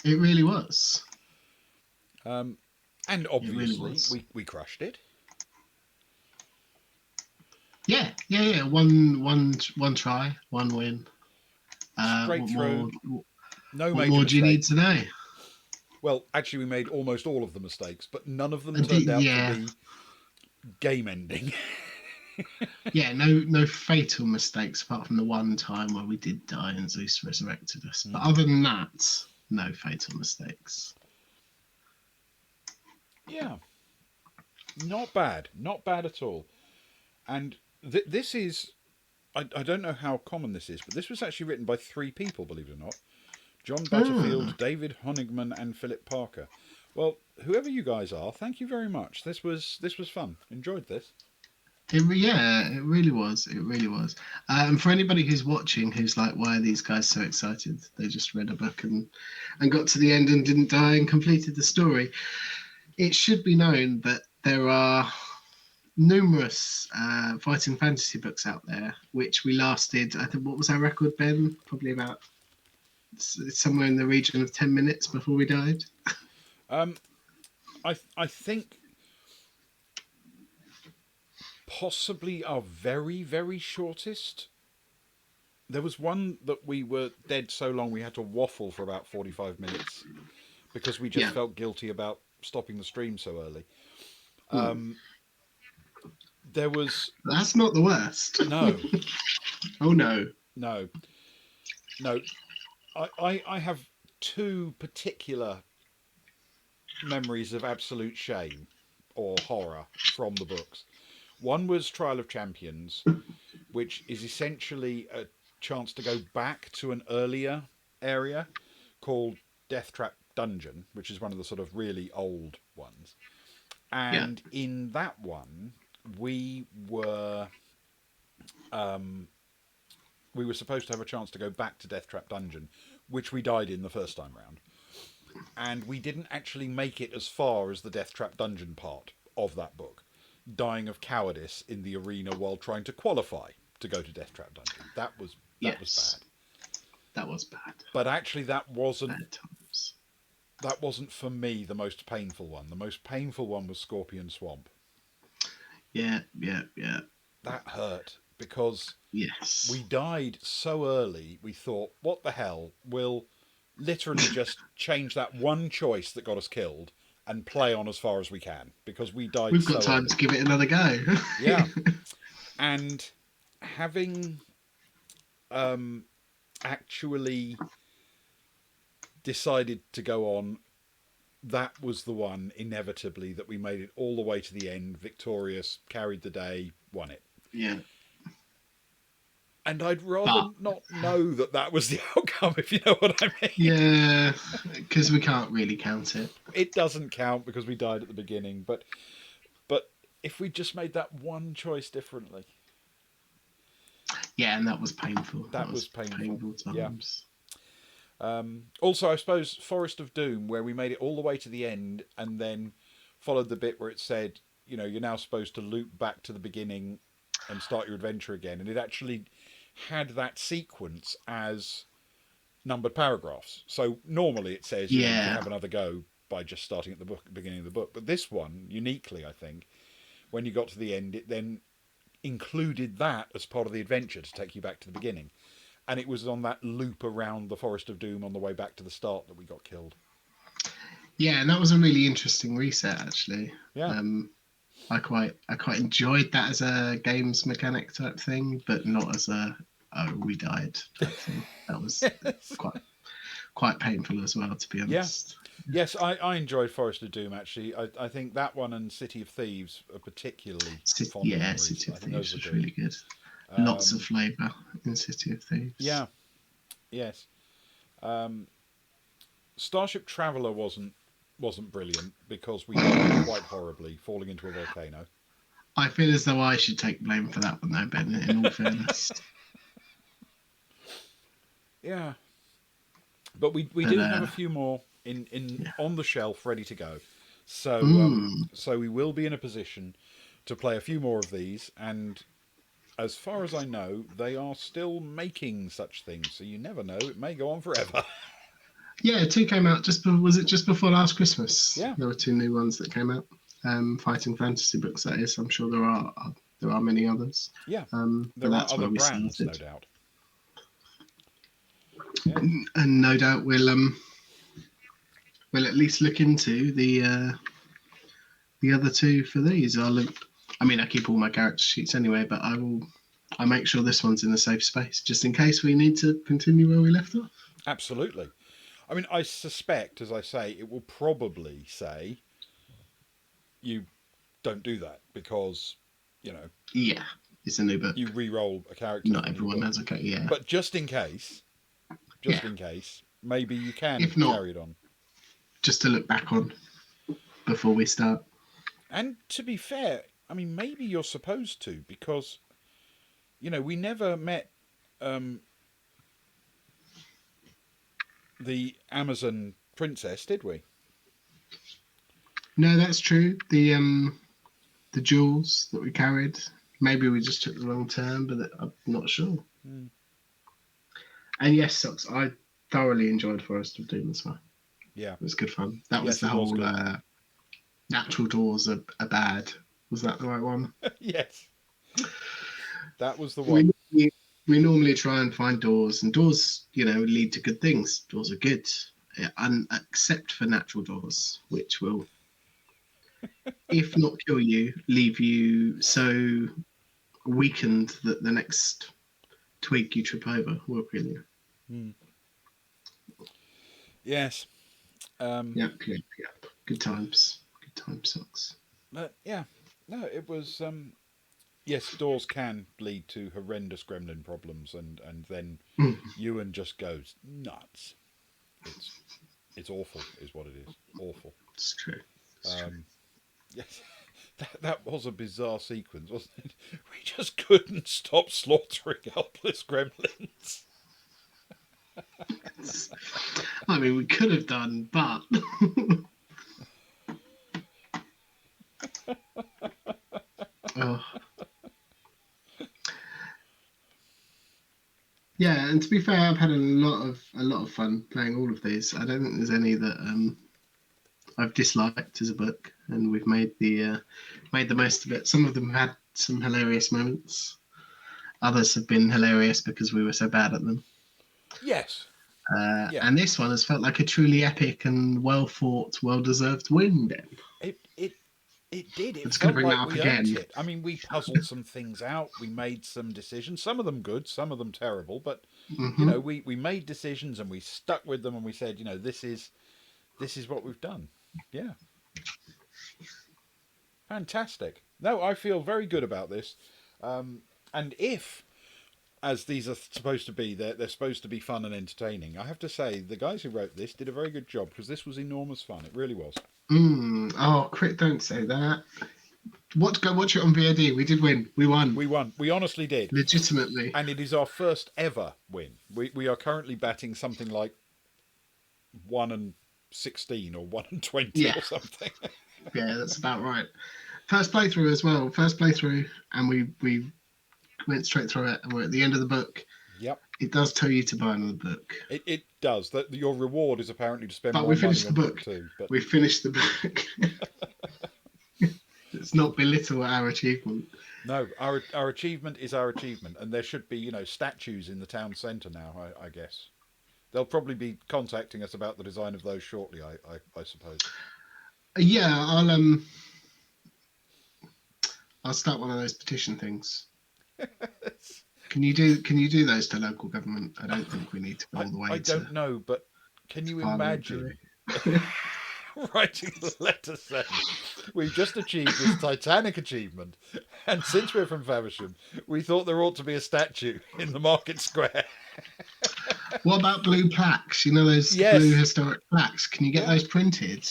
It really was.
And obviously, we crushed it. Yeah.
One try, one win.
Straight through. No major
What more do you need to know?
Well, actually, we made almost all of the mistakes, but none of them turned out to be game-ending.
Yeah, no fatal mistakes apart from the one time where we did die and Zeus resurrected us. But other than that, no fatal mistakes.
Yeah. Not bad at all. And this is, I don't know how common this is, but this was actually written by 3 people, believe it or not. John Butterfield, David Honigman, and Philip Parker. Well, whoever you guys are, thank you very much. This was fun. Enjoyed this.
Yeah, it really was. It really was. And for anybody who's watching, who's like, "Why are these guys so excited?" They just read a book and got to the end and didn't die and completed the story. It should be known that there are numerous fighting fantasy books out there, which we lasted. I think, what was our record, Ben? Probably about somewhere in the region of 10 minutes before we died.
Um, I think possibly our very very shortest. There was one that we were dead so long we had to waffle for about 45 minutes because we just
Yeah.
felt guilty about stopping the stream so early.
Hmm.
There was
That's not the worst.
no,
Oh no.
no, no. I have two particular memories of absolute shame or horror from the books. One was Trial of Champions, which is essentially a chance to go back to an earlier area called Death Trap Dungeon, which is one of the sort of really old ones.
Yeah.
And in that one, we were we were supposed to have a chance to go back to Death Trap Dungeon, which we died in the first time round. And we didn't actually make it as far as the Death Trap Dungeon part of that book, dying of cowardice in the arena while trying to qualify to go to Death Trap Dungeon. That was
Yes.
bad.
That was bad.
But actually,
Bad times.
that wasn't for me the most painful one. The most painful one was Scorpion Swamp.
Yeah. Yeah. Yeah.
That hurt because
Yes.
we died so early. We thought, what the hell? We'll literally just change that one choice that got us killed and play on as far as we can because we died
We've
so
got time
early.
to give it another go.
Yeah. And having actually decided to go on, that was the one inevitably that we made it all the way to the end, victorious, carried the day, won it.
Yeah.
And I'd rather not know that that was the outcome, if you know what I mean.
Yeah, because we can't really count it.
It doesn't count because we died at the beginning, but if we just made that one choice differently.
Yeah, and that was painful.
That was painful.
times.
Yeah. Also, I suppose Forest of Doom, where we made it all the way to the end and then followed the bit where it said, you're now supposed to loop back to the beginning and start your adventure again. And it actually had that sequence as numbered paragraphs. So normally it says, you can have another go by just starting at the beginning of the book. But this one, uniquely, I think, when you got to the end, it then included that as part of the adventure to take you back to the beginning. And it was on that loop around the Forest of Doom on the way back to the start that we got killed.
Yeah, and that was a really interesting reset, actually.
Yeah.
I quite enjoyed that as a games mechanic type thing, but not as a we died type thing. That was quite painful as well, to be honest.
Yeah. Yes, I enjoyed Forest of Doom actually. I think that one and City of Thieves are particularly fond memories.
City of
I think
Thieves
those
was
are
really good. Lots of flavour in City of Thieves.
Yeah. Yes. Starship Traveller wasn't brilliant because we died quite horribly, falling into a volcano.
I feel as though I should take blame for that one, though, Ben. In all fairness.
Yeah. But we do have a few more on the shelf ready to go. So so we will be in a position to play a few more of these, and as far as I know, they are still making such things. So you never know; it may go on forever.
Yeah, 2 came out was it just before last Christmas?
Yeah,
there were 2 new ones that came out. Fighting fantasy books, that is. I'm sure there are many others.
Yeah,
there
are other brands, no doubt.
Yeah. And no doubt we'll at least look into the other 2 for these. I keep all my character sheets anyway, but I make sure this one's in a safe space just in case we need to continue where we left off.
Absolutely. I mean, I suspect, as I say, it will probably say you don't do that because,
Yeah, it's a new book.
You re-roll a character.
Not everyone has a character, yeah.
But just in case, maybe you can
if not,
carry it on.
Just to look back on. before we start.
And to be fair, I mean, maybe you're supposed to, because, we never met the Amazon princess, did we?
No, that's true. The jewels that we carried, maybe we just took the wrong turn, but I'm not sure.
Mm.
And yes, Socks, I thoroughly enjoyed Forest of Doom as well.
Yeah.
It was good fun. That was
Yes,
the
it was
whole
good.
natural doors are bad. Was that the right one?
Yes. That was the
We,
one.
we normally try and find doors, and doors, lead to good things. Doors are good, except for natural doors, which will, if not kill you, leave you so weakened that the next twig you trip over will kill you.
Mm. Yes.
Yep. Good times. Good times, Socks.
But yeah, no, it was. Yes, doors can lead to horrendous gremlin problems, and then Ewan just goes nuts. It's awful, is what it is. Awful.
It's true.
Yes, that was a bizarre sequence, wasn't it? We just couldn't stop slaughtering helpless gremlins.
I mean, we could have done, but oh. Yeah, and to be fair, I've had a lot of fun playing all of these. I don't think there's any that I've disliked as a book, and we've made the most of it. Some of them had some hilarious moments. Others have been hilarious because we were so bad at them.
Yes. Yeah.
And this one has felt like a truly epic and well fought, well deserved win. Ben.
It did. It
It's going to
felt
bring that
like
up
we
again.
earned it. I mean, we puzzled some things out. We made some decisions. Some of them good, some of them terrible. But we made decisions and we stuck with them. And we said, this is what we've done. Yeah, fantastic. No, I feel very good about this. And if, as these are supposed to be, they're supposed to be fun and entertaining, I have to say the guys who wrote this did a very good job, because this was enormous fun. It really was.
Oh, Crit, don't say that. Go watch it on VOD. We did win. We won.
We won. We honestly did.
Legitimately.
And it is our first ever win. We are currently batting something like 1-16 or 1-20 or something.
Yeah, that's about right. First playthrough as well. And we went straight through it, and we're at the end of the book.
Yep.
It does tell you to buy another book.
It does. That your reward is apparently to spend
but
more
we
money
finished
on
the book
too. But
we finished the book. Let's not belittle our achievement.
No, our achievement is our achievement, and there should be statues in the town centre now. I guess they'll probably be contacting us about the design of those shortly. I suppose.
Yeah, I'll start one of those petition things. Can you do those to local government? I don't think we need to go all the way.
I don't know, but can you imagine writing the letter saying, we've just achieved this titanic achievement, and since we're from Faversham, we thought there ought to be a statue in the market square.
What about blue plaques? Those blue historic plaques? Can you get those printed?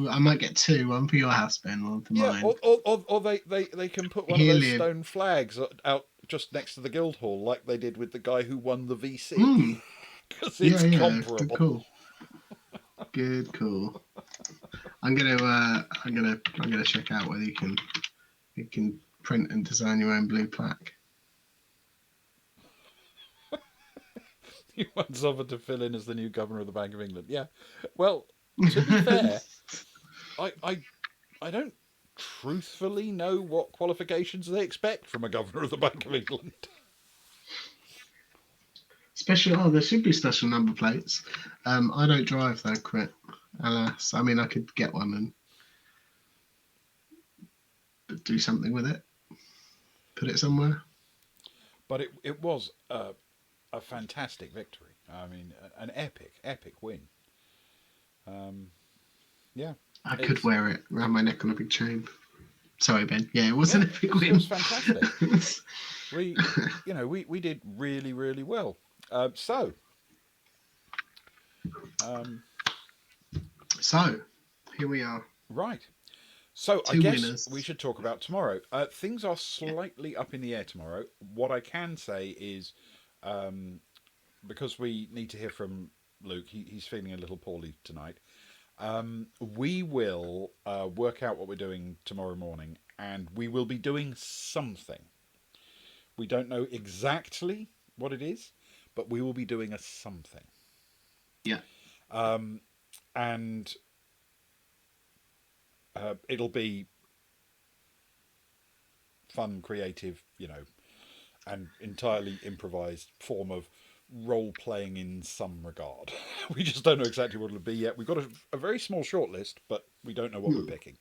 I might get two, one for your house, Ben, one for mine.
Or they can put one of those stone flags out just next to the Guildhall, like they did with the guy who won the VC. Because it's comparable.
Good call. I'm gonna check out whether you can print and design your own blue plaque.
You once offered to fill in as the new governor of the Bank of England. Yeah. Well, to be fair, I don't truthfully know what qualifications they expect from a governor of the Bank of England.
There should be special number plates. I don't drive though, Crit. Alas, I mean I could get one and do something with it. Put it somewhere.
But it was a fantastic victory. I mean, an epic win. Yeah.
I could wear it around my neck on a big chain. Sorry, Ben. Yeah, it was an epic win.
It was fantastic. we did really, really well. So here
we are.
Right. So I
Two
guess
winners.
we should talk about tomorrow. Things are slightly up in the air tomorrow. What I can say is, because we need to hear from Luke, he's feeling a little poorly tonight. We will work out what we're doing tomorrow morning, and we will be doing something. We don't know exactly what it is, but we will be doing a something.
Yeah.
And it'll be fun, creative, and entirely improvised form of role playing in some regard. We just don't know exactly what it'll be yet. We've got a very small shortlist, but we don't know what we're picking.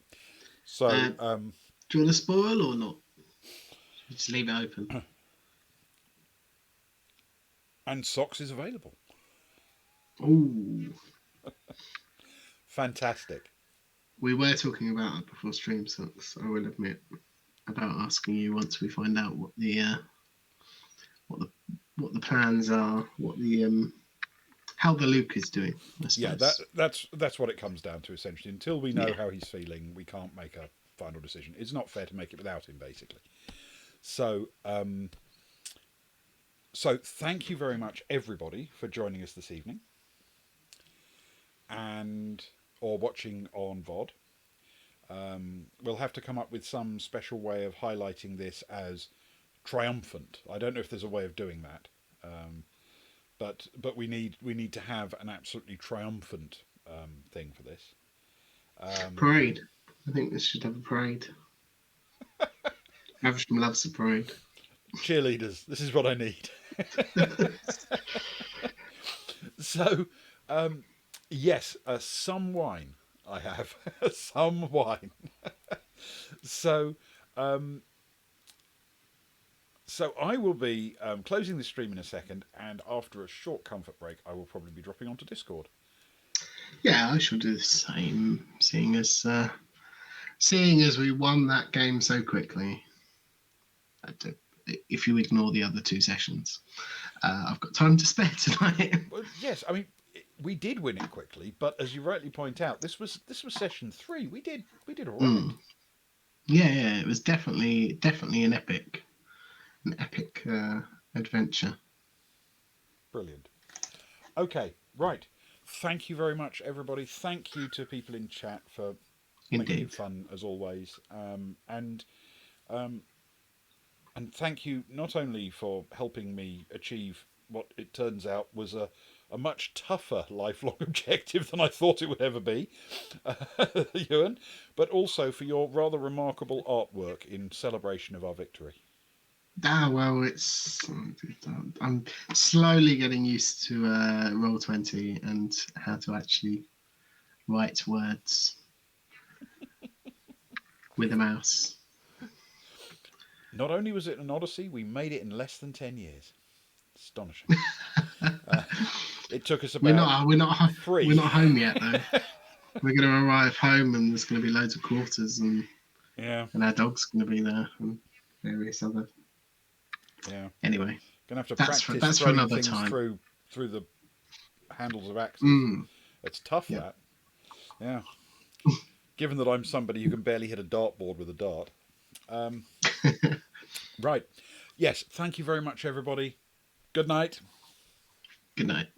So,
Do you want to spoil or not? Just leave it open.
and Socks is available.
Ooh.
Fantastic.
We were talking about it before stream, Socks, I will admit, about asking you once we find out what the plans are, what the how the Luke is doing. I suppose.
Yeah, that's what it comes down to essentially. Until we know
Yeah.
how he's feeling, we can't make a final decision. It's not fair to make it without him, basically. So, so thank you very much, everybody, for joining us this evening, and or watching on VOD. We'll have to come up with some special way of highlighting this as triumphant. I don't know if there's a way of doing that, but we need to have an absolutely triumphant thing for this.
Parade. I think this should have a parade. Havisham loves a parade.
Cheerleaders. This is what I need. So, yes, some wine. I have some wine. So, so I will be closing the stream in a second, and after a short comfort break, I will probably be dropping onto Discord.
Yeah, I shall do the same. Seeing as we won that game so quickly, if you ignore the other two sessions, I've got time to spare tonight.
Well, yes, I mean we did win it quickly, but as you rightly point out, this was session 3. We did all right.
Yeah, it was definitely an epic adventure.
Brilliant. Okay, right. Thank you very much, everybody. Thank you to people in chat for making it fun as always, and thank you not only for helping me achieve what it turns out was a much tougher lifelong objective than I thought it would ever be, Ewan, but also for your rather remarkable artwork in celebration of our victory.
Well, I'm slowly getting used to Roll20 and how to actually write words with a mouse.
Not only was it an odyssey, we made it in less than 10 years. Astonishing. It took us about
we're not
3.
We're not home yet though. We're going to arrive home and there's going to be loads of quarters and our dog's going to be there and various other.
Yeah.
Anyway,
gonna have to
that's
practice
for
throwing
another
things
time.
through the handles of axes. It's tough, that. Yeah. Given that I'm somebody who can barely hit a dartboard with a dart. Right. Yes. Thank you very much, everybody. Good night.
Good night.